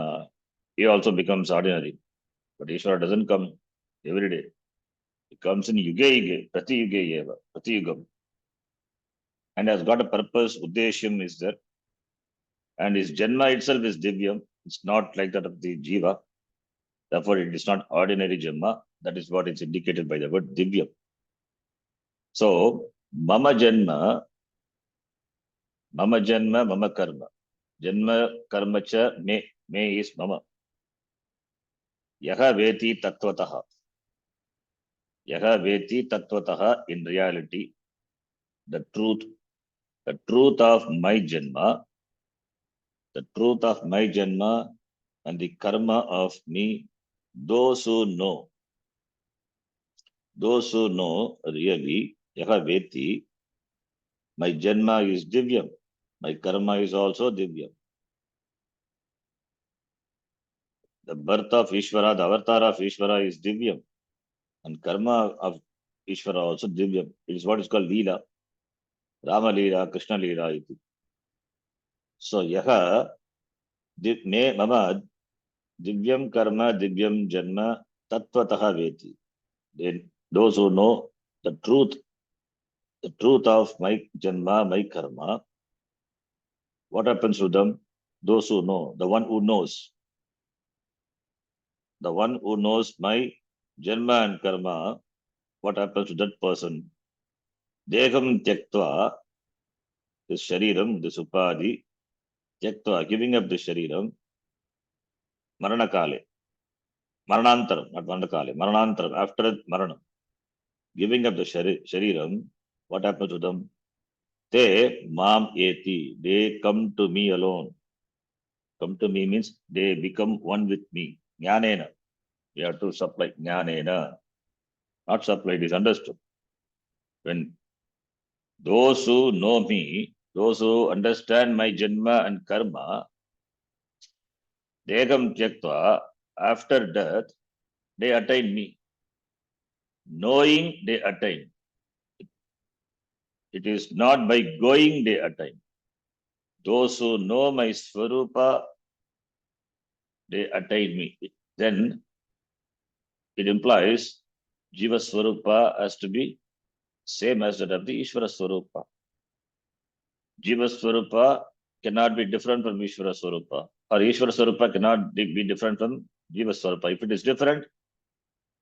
he also becomes ordinary. But Ishvara doesn't come every day. He comes in yuge, prati yuge eva, prati yugam. And has got a purpose, uddeshyam is there. And his Janma itself is Divyam. It's not like that of the Jiva. Therefore, it is not ordinary Janma. That is what is indicated by the word Divyam. So, Mama Janma, Mama Karma. Janma Karma cha me is Mama. Yaha Veti Tattvataha. Yaha Veti Tattvataha, in reality, the truth of my Janma, the truth of my Janma and the karma of me, those who know really, Yaha Veti, my Janma is Divyam, my karma is also Divyam. The birth of Ishvara, the avatar of Ishvara is Divyam, and karma of Ishvara also Divyam. It is what is called Leela, Rama Leela, Krishna Leela. So Yaha me mama Divyam karma, Divyam Janma, Tattvataha Veti. Then those who know the truth of my Janma, my karma, what happens to them? Those who know, the one who knows my Janma and karma, what happens to that person? Deham tyaktva, this shariram, this upadhi, tyaktva, giving up the shariram, maranakale, maranantaram, not maranakale, maranantaram, after maranam, giving up the shariram, what happens to them? Te mam eti, they come to me alone. Come to me means they become one with me. Jnanena. You have to supply jnanena. Not supply, it is understood. When those who know me, those who understand my janma and karma, deham tyaktva, after death, they attain me. Knowing they attain. It is not by going they attain. Those who know my swarupa, they attain me. Then it implies Jiva Swarupa has to be same as that of the Ishvara Swarupa. Jiva Swarupa cannot be different from Ishvara Swarupa, or Ishvara Swarupa cannot be different from Jiva Swarupa. If it is different,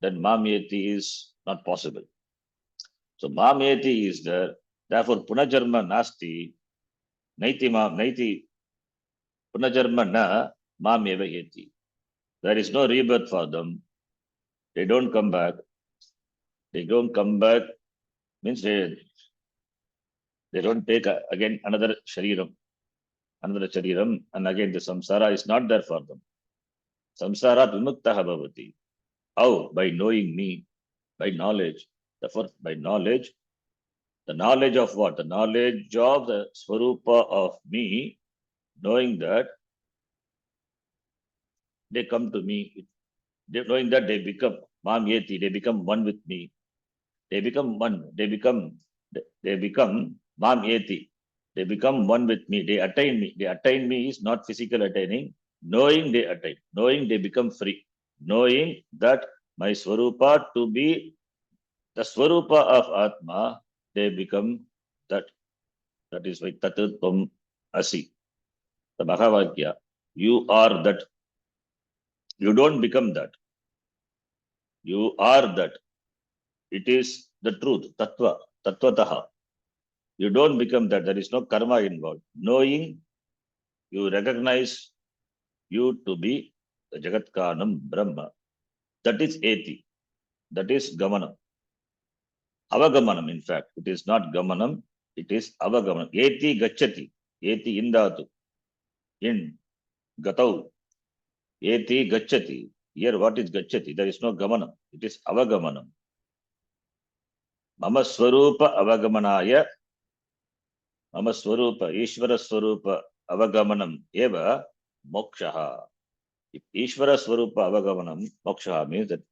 then Mamyeti is not possible. So Mamyeti is there. Therefore, Punajarma Nasti, Naiti Punajarma Na Mameva Yeti. There is no rebirth for them. They don't come back. They don't come back means they don't take again another shariram, and again the samsara is not there for them. Samsara vimuktaha bhavati. How? By knowing me, by knowledge. Therefore, by knowledge, the knowledge of what? The knowledge of the swarupa of me, knowing that they come to me, knowing that they become mamyeti, they become one with me. They become one. They become mamyeti. They become one with me. They attain me. They attain me is not physical attaining. Knowing they attain. Knowing they become free. Knowing that my swarupa to be the swarupa of Atma, they become that. That is why Tatutvam Asi. The Bhagavad. You are that. You don't become that. You are that. It is the truth. Tattva. Tattvataha. You don't become that. There is no karma involved. Knowing, you recognize you to be the Jagatkanam Brahma. That is eti. That is gamanam. Avagamanam, in fact. It is not gamanam. It is avagamanam. Eti gachati. Eti indatu. In gatau. Eti gacchati. Here what is gacchati? There is no gamanam. It is avagamanam. Mama swarupa avagamanaya. Mama swarupa, Ishvara swarupa avagamanam eva mokshaha. If Ishvara swarupa avagamanam mokshaha means that,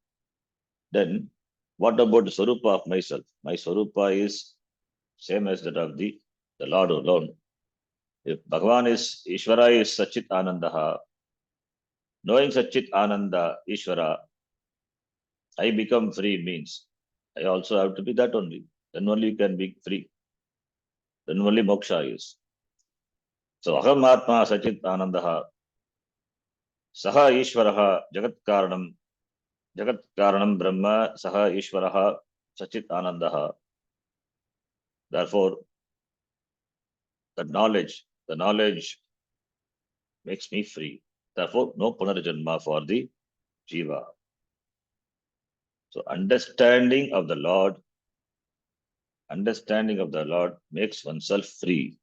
then what about the swarupa of myself? My swarupa is same as that of the Lord alone. If Bhagavan is Ishvara is Sachit Anandaha, knowing Sachit Ananda Ishvara, I become free means I also have to be that only. Then only you can be free. Then only moksha is. So Aham Atma Sachit Anandaha, Saha Ishvaraha Jagat Karanam Brahma, Saha Ishvaraha Sachit Anandaha. Therefore, the knowledge makes me free. Therefore, no punarjanma for the jiva. So understanding of the Lord makes oneself free.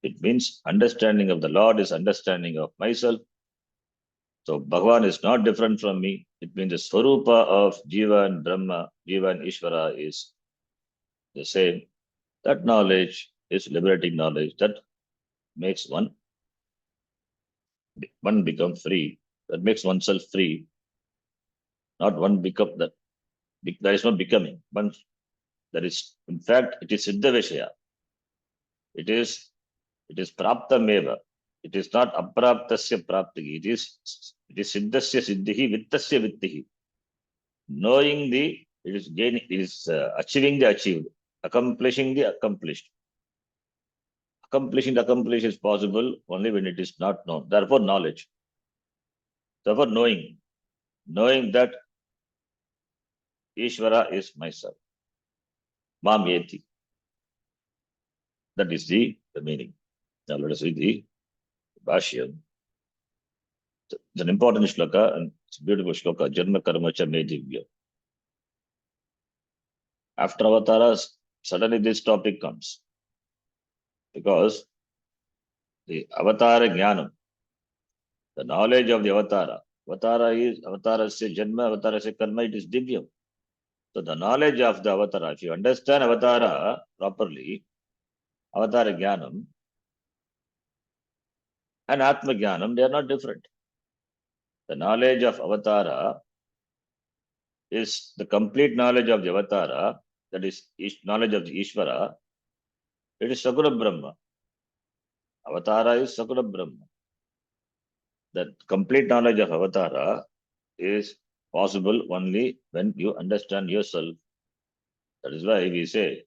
It means understanding of the Lord is understanding of myself. So Bhagavan is not different from me. It means the Swarupa of Jiva and Brahma, Jiva and Ishvara is the same. That knowledge is liberating knowledge that makes one become free. That makes oneself free. Not one become that. There is no becoming. One, there is, in fact, it is Siddha Vishaya. It is praptameva. It is not apraptasya praptihi. It is siddhasya siddhihi vittasya vittihi. Knowing it is gaining, it is achieving the achieved, accomplishing the accomplished. Accomplishing the accomplished is possible only when it is not known. Therefore, knowledge. Therefore, knowing that Ishvara is myself. Mam yeti. That is the meaning. Now let us read the Bhashyam. It's an important shloka and it's a beautiful shloka. Janma karma cha me divya. After avatars, suddenly this topic comes. Because the avatara jnanam, the knowledge of the avatara. Avatarasya janma, avatarasya karma, it is divyam. So the knowledge of the avatara, if you understand avatara properly, avatara jnanam and atma jnanam, they are not different. The knowledge of avatara is the complete knowledge of the avatara, that is knowledge of the Ishvara. It is Sakura Brahma. Avatara is Sakura Brahma. That complete knowledge of avatara is possible only when you understand yourself. That is why we say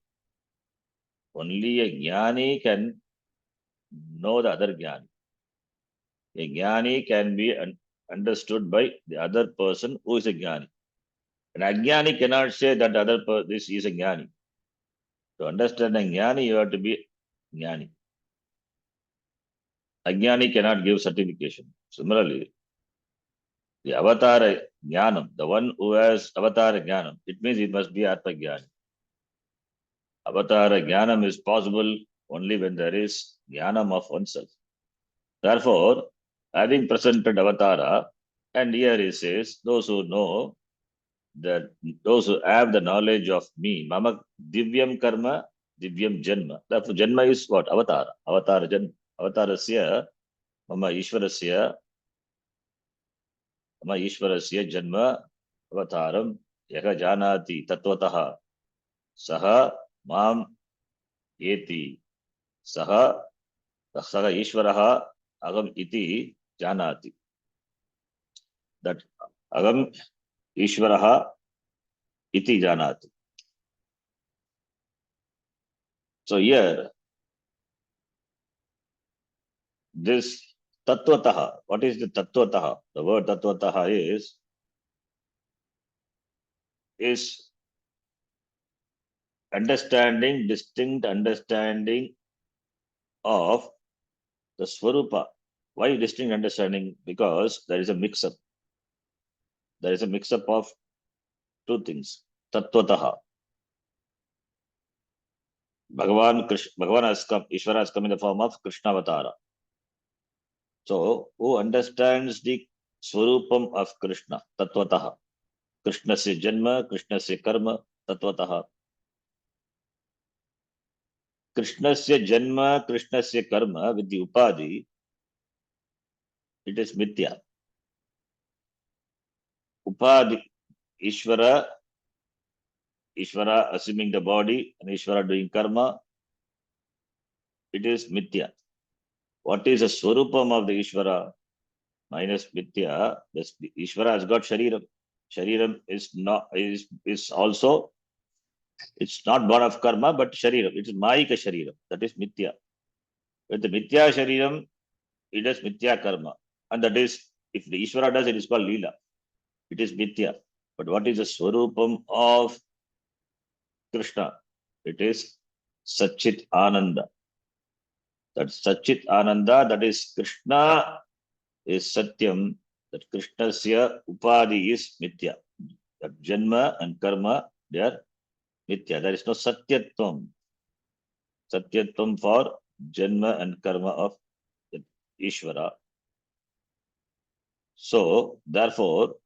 only a jnani can know the other jnani. A jnani can be understood by the other person who is a jnani. An ajnani cannot say that this is a jnani. To understand a jnani, you have to be jnani. Ajnani cannot give certification. Similarly, the avatara jnanam, the one who has avatara jnanam, it means it must be atma jnani. Avatara jnanam is possible only when there is jnanam of oneself. Therefore, having presented avatara, and here he says, those who know, that those who have the knowledge of me, mama divyam karma, divyam janma. Therefore, janma is what? Avatara. Avatara janma. Avatarasya, mama ishvarasya janma avataram yaha janati tatvataha saha mam eti saha ishvaraha agam iti janati. That agam ishvaraha iti janati. So here, this tattvataha, what is the tattvataha? The word tattvataha is understanding, distinct understanding of the Swarupa. Why distinct understanding? Because there is a mix-up. There is a mix-up of two things. Tattvataha. Bhagavan has come, Ishvara has come in the form of Krishna Avatara. So, who understands the Swarupam of Krishna, Tattvataha? Krishnasya Janma, Krishnasya Karma, Tattvataha. Krishnasya Janma, Krishnasya Karma with the Upadhi, it is Mithya. Upadhi, Ishvara assuming the body and Ishvara doing karma, it is Mithya. What is the Swarupam of the Ishvara minus Mithya? The Ishvara has got Shariram. Shariram is also, it's not born of karma, but Shariram. It is Mayika Shariram. That is Mithya. With the Mithya Shariram, it is Mithya karma. And that is, if the Ishvara does, it is called Leela. It is Mithya. But what is the Swarupam of Krishna? It is Satchit Ananda. That Satchit Ananda, that is Krishna is Satyam, that Krishnasya Upadhi is Mithya. That Janma and Karma, they are Mithya. There is no Satyatvam. Satyatvam for Janma and Karma of Ishvara. So, therefore,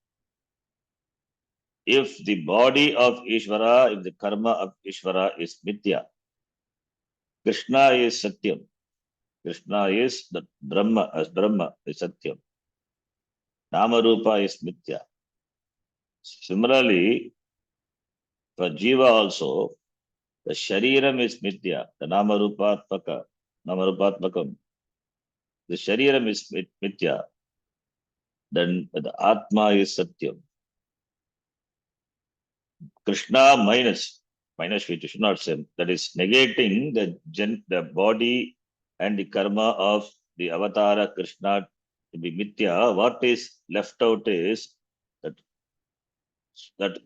if the body of Ishvara, if the karma of Ishvara is Mithya, Krishna is Satyam. Krishna is the Brahma, as Brahma is Satyam. Namarupa is Mithya. Similarly, for Jiva also, the Shariram is Mithya, the Namarupatmakam. The Shariram is Mithya, then the Atma is Satyam. Krishna minus which you should not say, that is negating the body and the karma of the avatara Krishna to be Mithya. What is left out is that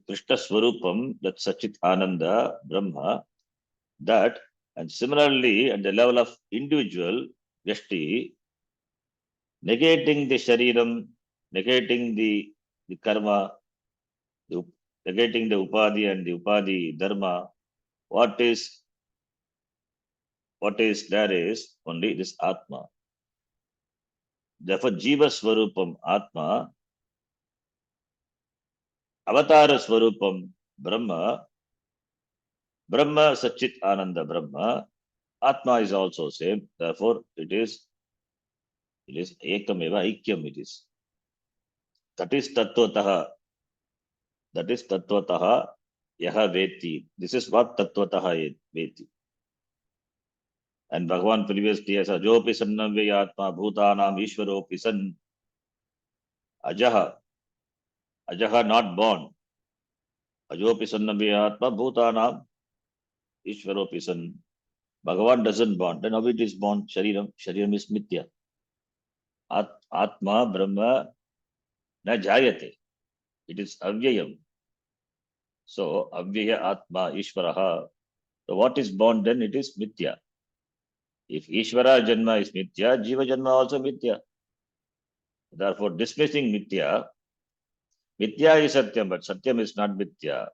Krishna Swarupam, that Sachit Ananda, Brahma, that, and similarly at the level of individual Vyashti, negating the Shariram, negating the karma, negating the Upadhi and the Upadhi Dharma, what is there is only this Atma. Therefore, Jiva Swarupam Atma, Avatara Swarupam Brahma, Brahma Satchit Ananda Brahma, Atma is also same. Therefore, it is Ekameva, Ikyam it is. That is Tattvataha. Yaha Veti. This is what Tattvataha Veti. And Bhagavan previously has Ajopi Sannam Veyatma Bhutanam Ishvaropi San Ajaha not born. Ajopi Sannam Veyatma Bhutanam Ishvaropi San. Bhagavan doesn't born. Then how it is born? Shariram is Mithya. Atma Brahma na Jayate. It is Avyayam. So Avyaya Atma Ishvaraha. So what is born then? It is Mithya. If Ishvara Janma is Mithya, Jiva Janma also Mithya. Therefore, dismissing Mithya is Satyam, but Satyam is not Mithya.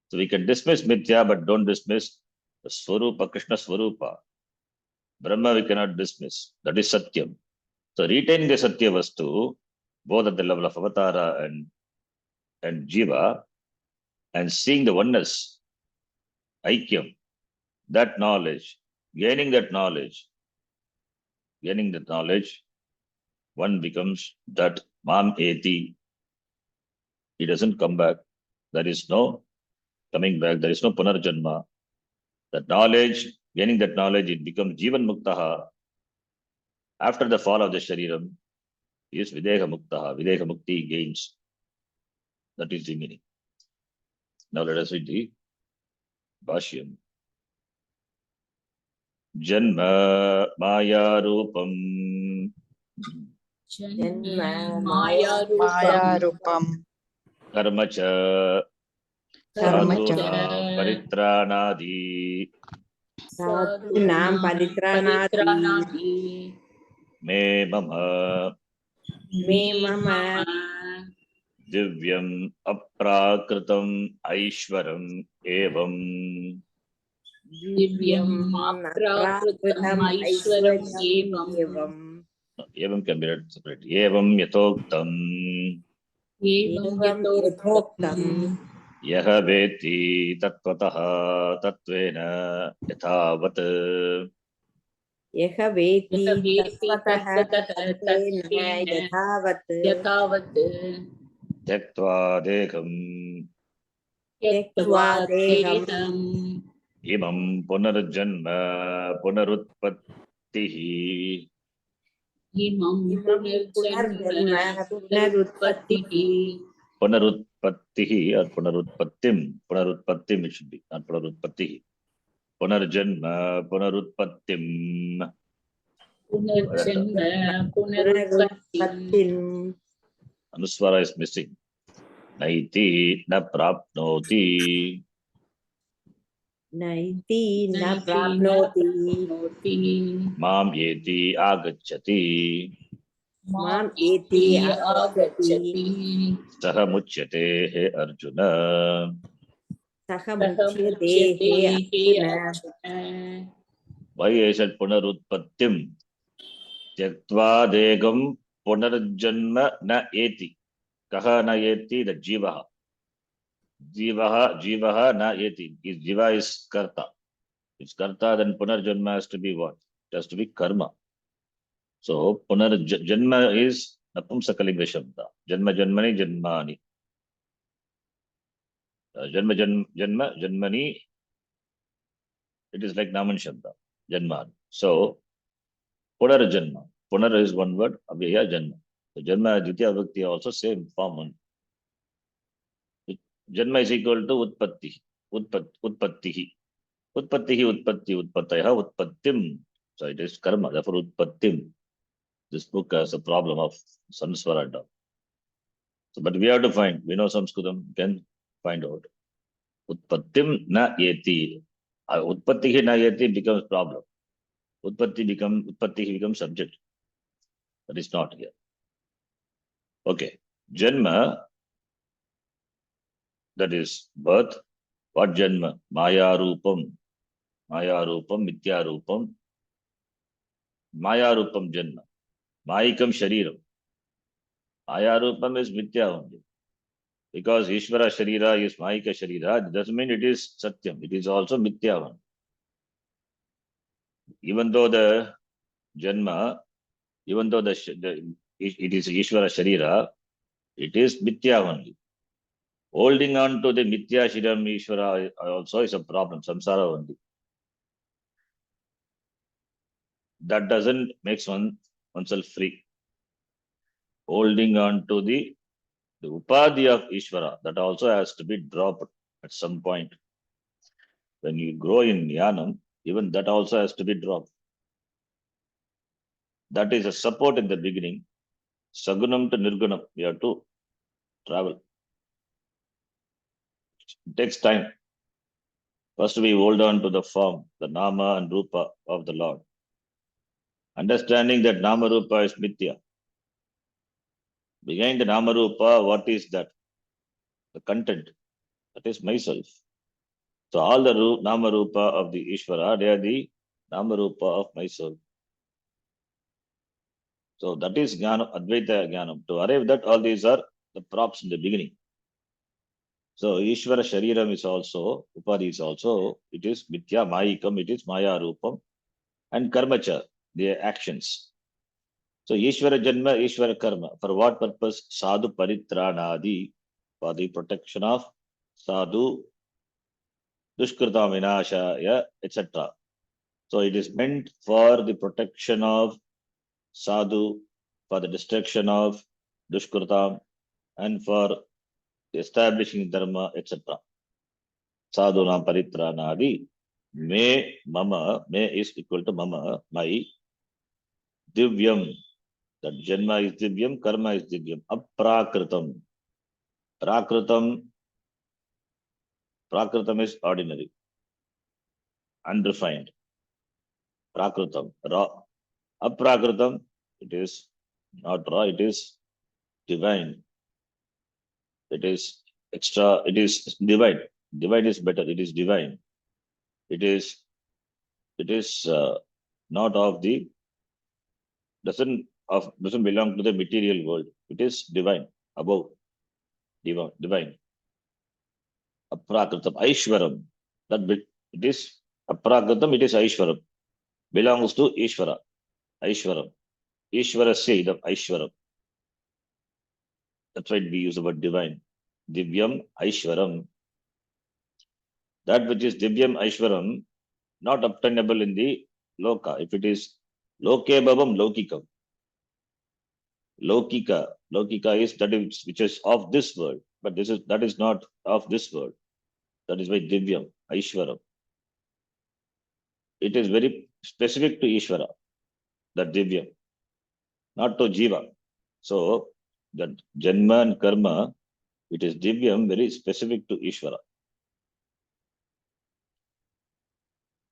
So we can dismiss Mithya, but don't dismiss the Swarupa, Krishna Swarupa. Brahma we cannot dismiss. That is Satyam. So retaining the Satya Vastu, both at the level of Avatara and Jiva, and seeing the oneness, Aikyam, that knowledge, gaining that knowledge, one becomes that Mam Eti. He doesn't come back. There is no coming back. There is no Punarjanma. That knowledge, gaining that knowledge, it becomes Jivan Muktaha. After the fall of the Shariram, he is Videha Muktaha. Videha Mukti gains. That is the meaning. Now let us read the Bhashyam. Janma Maya Rupam Janma Maya Rupam Karmacha Sadhunam Paritranadi Sadhunam Paritranati Me Mama Divyam Aprakritam Aishwaram Evam Divyam Prakritam Aishwaryam Evam Evam can be read separately. Evam yatoktam एवं यथोक्तम् yaha veti tattvataha tattvena yathavat यः वेत्ति यः वेत्ति तत्त्वतः तत्त्वतः तत्त्वेन तत्त्वेन यथावत् यथावत् tyaktva dekam त्यक्त्वा त्यक्त्वा देहम् देहम् imam punarjanma punarutpattihi इमं इमं पुनर्जन्म पुनर्जन्म पुनरुत्पत्तिः पुनरुत्पत्तिः punarutpattihi or punarutpattim it should be not punarutpattihi punarjanma punarutpattim पुनर्जन्म पुनरुत्पत्तिम् पुनरुत्पत्तिम् anuswara is missing naiti na prapnoti नैति न नैति न प्राप्नोति प्राप्नोति mam yeti agacchati माम् माम् एति एति आगच्छति आगच्छति saha muchyate he arjuna सः सः मुच्यते मुच्यते हे हे Arjun Arjun why I said punarutpattim tyaktva dekam punarjanma na eti kaha na eti the jivaha na eti is jiva is karta. It's karta, then punarjanma has to be what? It has to be karma. So punarjanma is napumsakalinga shabda. Janma janmani janmani. Janmani. It is like naman shabda. Janmani. So punarjanma. Punar is one word. Abhyaya janma. So janma ditya vibhakti also same form. Janma is equal to utpatti. Utpattihi. Utpattihi utpatti utpattaya utpattim. So it is karma. Therefore utpattim. This book has a problem of samsvarada. So, but we have to find. We know Sanskritam, can find out. Utpattim na yeti. Utpattihi na yeti becomes problem. Utpattihi becomes subject. That is not here. Okay. Janma, that is birth. What janma? Maya rupam. Maya rupam, mithya rupam. Maya rupam janma. Mayikam shariram. Maya rupam is mithya only. Because Ishvara Sharira is Mahika Sharira, it doesn't mean it is Satyam. It is also Mithya one. Even though the Janma, even though it is Ishvara Sharira, it is Mithya only. Holding on to the Mithya Shiram Ishvara also is a problem, samsara only. That doesn't make oneself free. Holding on to the Upadhi of Ishvara, that also has to be dropped at some point. When you grow in Jnanam, even that also has to be dropped. That is a support in the beginning. Sagunam to Nirgunam, we have to travel. It takes time. First, we hold on to the form, the Nama and Rupa of the Lord. Understanding that Nama Rupa is Mithya. Behind the Nama Rupa, what is that? The content. That is myself. So all the Nama Rupa of the Ishvara, they are the Nama Rupa of myself. So that is Jnanam, Advaita Jnanam. To arrive that, all these are the props in the beginning. So Ishvara Shariram is also, Upadhi is also, it is Mithya, Mayikam, it is Maya Rupam, and Karmacha, their actions. So Ishvara Janma, Ishvara Karma. For what purpose? Sadhu Paritranadi, for the protection of Sadhu, Dushkrita Vinashaya, etc. So it is meant for the protection of Sadhu, for the destruction of Dushkrita, and for establishing Dharma, etc. Sadhuna Paritranadi. Me, mama, me is equal to mama, my divyam. That janma is divyam, karma is divyam. Aprakritam. Prakritam is ordinary, unrefined. Prakritam, raw. Aprakritam, it is not raw, it is divine. It is extra, it is divine. Divine is better, it is divine. It is not of the, doesn't doesn't belong to the material world. It is divine, above, divine. Aprakritam, Aishwaram. It is Aprakritam, it is Aishwaram. Belongs to Ishvara. Aishwaram. Ishwarasya idam Aishwaram. That's why we use the word divine. Divyam Aishwaram. That which is Divyam Aishwaram, not obtainable in the Loka. If it is Loke Bhavam Lokikam. Lokika is that which is of this world, but that is not of this world. That is why Divyam, Aishwaram. It is very specific to Ishvara, that Divyam, not to Jiva. So that Janma and Karma, it is Divyam, very specific to Ishvara.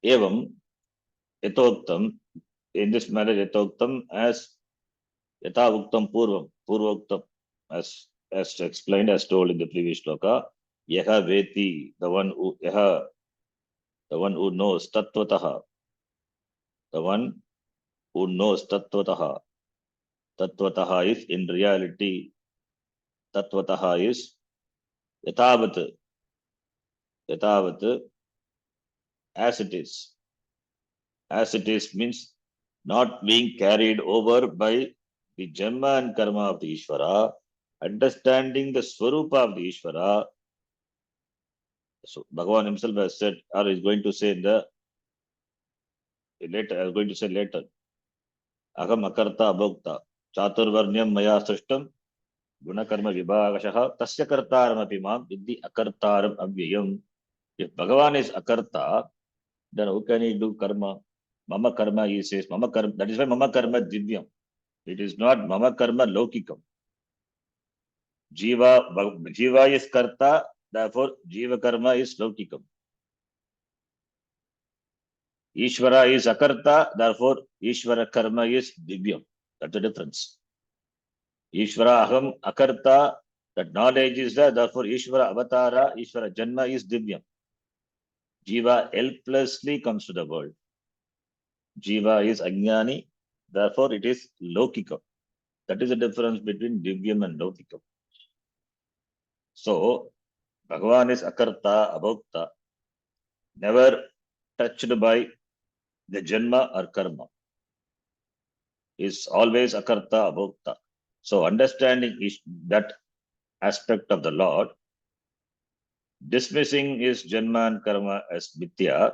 Evam, Yatoktam, in this manner Yatoktam as Yatha Uktam Purvoktam, as explained, as told in the previous shloka, Yaha Veti, the one who knows Tattvataha, the one who knows Tattvataha. Tattvataha is in reality, Tattvataha is Yathavat, as it is. As it is means not being carried over by the Janma and Karma of the Ishvara, understanding the Swarupa of the Ishvara. So Bhagavan himself has said, or is going to say later, Aham Akarta Abhokta, Chaturvarnyam Maya Srishtam, Gunakarma Vibhagashaha, Tasya Kartaram Apimam, Vidhi Akartaram Avyayam. If Bhagavan is Akarta, then how can he do karma? Mama karma, he says, Mama karma. That is why Mama karma divyam. It is not Mama karma lokikam. Jiva is karta, therefore Jiva karma is lokikam. Ishvara is akarta, therefore Ishvara karma is divyam. That's the difference. Ishvara aham akarta, that knowledge is there, therefore Ishvara avatara, Ishvara janma is divyam. Jiva helplessly comes to the world. Jiva is ajnani, therefore it is lokikam. That is the difference between divyam and lokikam. So, Bhagavan is akarta, abhokta, never touched by the janma or karma. Is always akarta, abhokta. So, understanding is that aspect of the Lord, dismissing his janma and karma as mithya.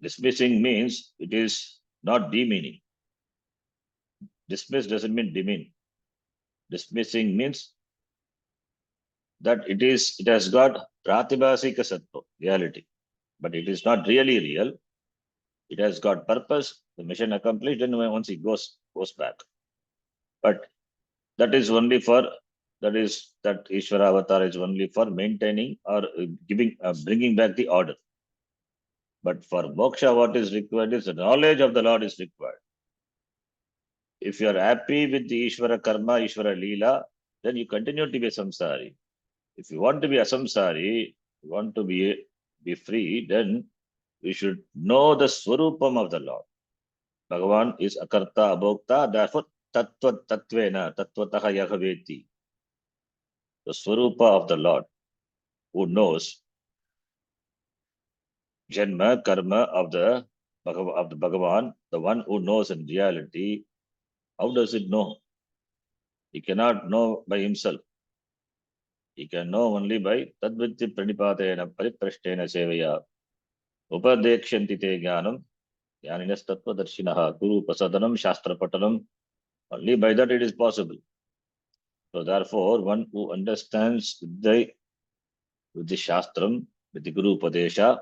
Dismissing means it is not demeaning. Dismiss doesn't mean demean. Dismissing means that it has got pratibhasika sattva, reality, but it is not really real. It has got purpose, the mission accomplished, and once it goes back. But that is only for that Ishvara avatar is only for maintaining or bringing back the order. But for moksha, what is required is the knowledge of the Lord is required. If you are happy with the Ishvara karma, Ishvara leela, then you continue to be a samsari. If you want to be a samsari, you want to be free, then we should know the swarupam of the Lord. Bhagavan is akarta, abhokta, therefore tattvena, tattvataha yahaveti. The swarupa of the Lord, who knows janma, karma of the Bhagavan, the one who knows in reality. How does it know? He cannot know by himself. He can know only by tadvitti pranipatena pariprashtena sevaya upadekshanti te jnanam jnaninas tattvadarshinaha guru pasadanam shastra patanam. Only by that it is possible. So therefore, one who understands with the shastram, with the guru upadesha,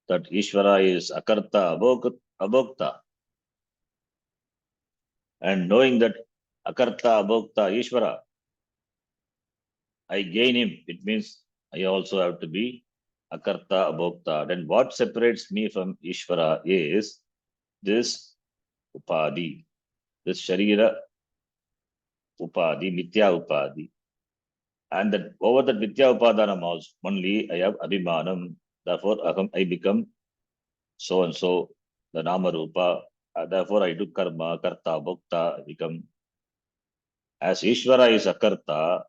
that Ishvara is akarta, abhokta, and knowing that akarta, abhokta, Ishvara, I gain him. It means I also have to be akarta, abhokta. Then what separates me from Ishvara is this upadi, this sharira upadi, mithya upadi. And that over that mithya upadanam also, only I have abhimanam. Therefore, I become so and so, the nama rupa, Therefore, I do karma, karta, bhokta, become. As Ishvara is a karta,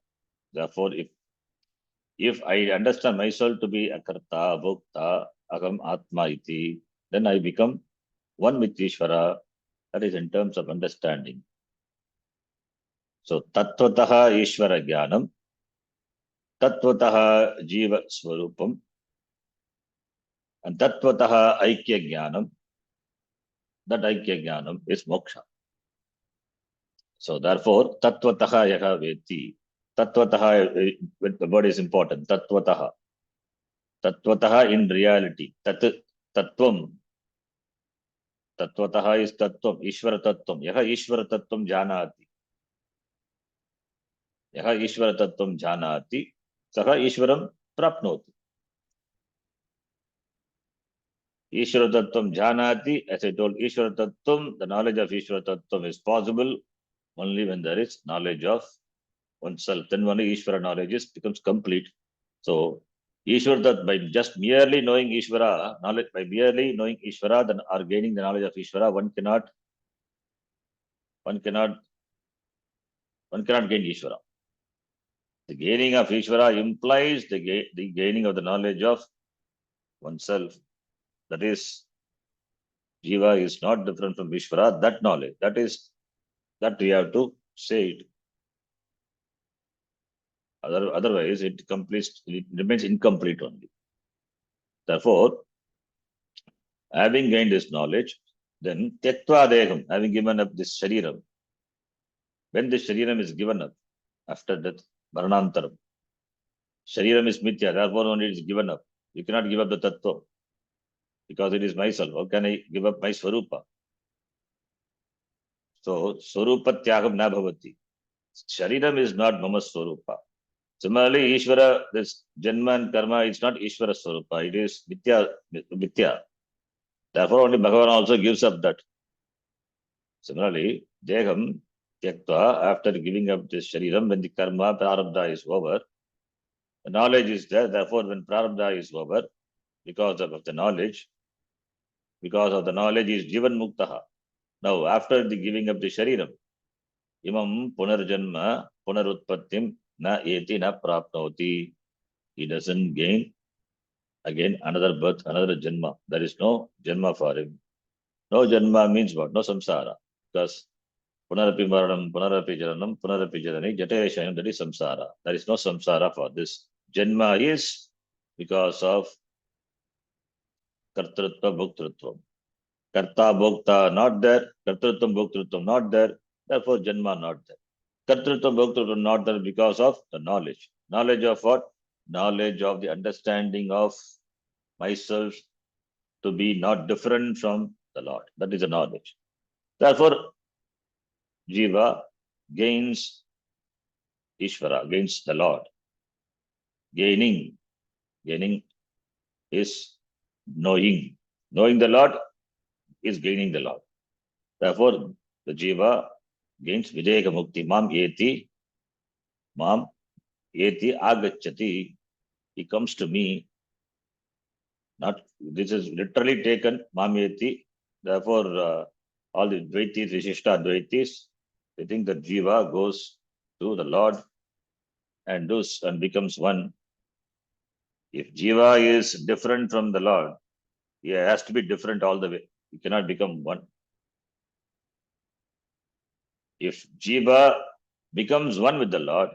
therefore, if I understand myself to be a karta, bhokta, aham atma iti, then I become one with Ishvara. That is in terms of understanding. So, tattvataha Ishvara jnanam, tattvataha jiva swarupam, and tattvataha aikya jnanam. That aikya jnanam is moksha. So, therefore, tattvataha yaha veti. Tattvataha, the word is important. Tattvataha. Tattvataha in reality. Tattvam. Tattvataha is tattvam. Ishvara tattvam. Yaha Ishvara tattvam janati. Yaha Ishvara tattvam janati. Saha Ishvaram prapnoti. Ishvara tattvam janati. As I told, Ishvara tattvam, the knowledge of Ishvara tattvam is possible only when there is knowledge of oneself. Then only Ishvara knowledge becomes complete. So, Ishvara, that by just merely knowing Ishvara, knowledge by merely knowing Ishvara, then or gaining the knowledge of Ishvara, one cannot gain Ishvara. The gaining of Ishvara implies the gaining of the knowledge of oneself. That is, Jiva is not different from Ishvara. That knowledge, that we have to say it. Otherwise, it remains incomplete only. Therefore, having gained this knowledge, then Tyaktva Deham, having given up this Shariram, when this Shariram is given up after death, Maranantaram, Shariram is Mithya, therefore only it is given up. You cannot give up the Tattva because it is myself. How can I give up my Swarupa? So, Swarupa Tyagam na bhavati. Shariram is not Mama Swarupa. Similarly, Ishvara, this Janma and Karma, it's not Ishvara Swarupa, it is Mithya. Therefore, only Bhagavan also gives up that. Similarly, Deham Tyaktva, after giving up this Shariram, when the Karma, Prarabdha is over, the knowledge is there. Therefore, when Prarabdha is over, because of the knowledge is Jivan Muktaha. Now, after the giving up the Shariram, Imam Punarjanma, Punarutpattim, na eti na prapnoti. He doesn't gain again another birth, another Janma. There is no Janma for him. No Janma means what? No samsara. Because Punarapi Maranam, Punarapi Jananam, Punarapi Janani, Jatayashayam, that is samsara. There is no samsara for this. Janma is because of Kartrutva, Bhoktrutva. Karta, Bhokta not there, Kartrutva, Bhoktrutva not there, therefore Janma not there. Kartrutva, Bhoktrutva not there because of the knowledge. Knowledge of what? Knowledge of the understanding of myself to be not different from the Lord. That is the knowledge. Therefore, Jiva gains Ishvara, gains the Lord. Gaining is knowing. Knowing the Lord is gaining the Lord. Therefore, the Jiva gains Videka Mukti. Mam eti agacchati. He comes to me. Not this is literally taken Mameti. Therefore, all the Dvaitis, Vishishta Dvaitis, they think that Jiva goes to the Lord and becomes one. If Jiva is different from the Lord, he has to be different all the way. He cannot become one. If Jiva becomes one with the Lord,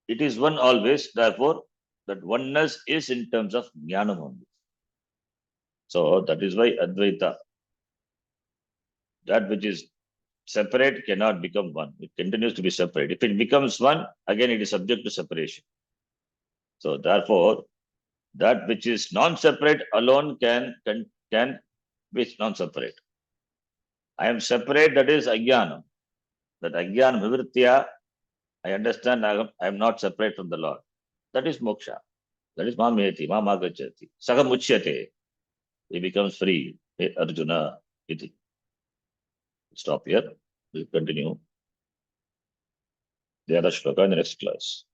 it is one always. Therefore, that oneness is in terms of jnanam only. So that is why Advaita, that which is separate cannot become one. It continues to be separate. If it becomes one, again it is subject to separation. So therefore, that which is non-separate alone can be non-separate. I am separate, that is ajnanam. That ajnanam vivritya, I understand I am not separate from the Lord. That is moksha. That is mameti, mamagacchati. Saha muchyate. He becomes free. Hey, Arjuna, iti. Stop here. We'll continue the other shloka in the next class.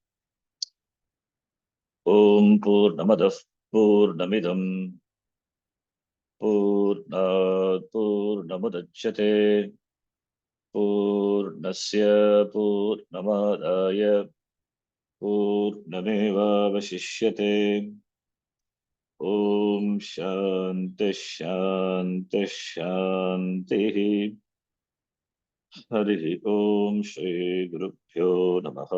Om Purnamadav Purnamidam Purnat पूर्णमुदच्यते पूर्णस्य पूर्णमादाय पूर्णमेवावशिष्यते। ॐ शान्ति शान्ति शान्तिः। हरिः ॐ श्रीगुरुभ्यो नमः।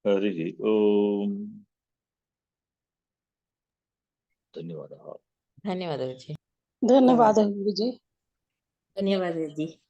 हरिः ॐ। धन्यवादः। ಧನ್ಯವಾದಗಳು ಜಿ. ಧನ್ಯವಾದಗಳು ಗುರುಜಿ. ಧನ್ಯವಾದ ಜಿ.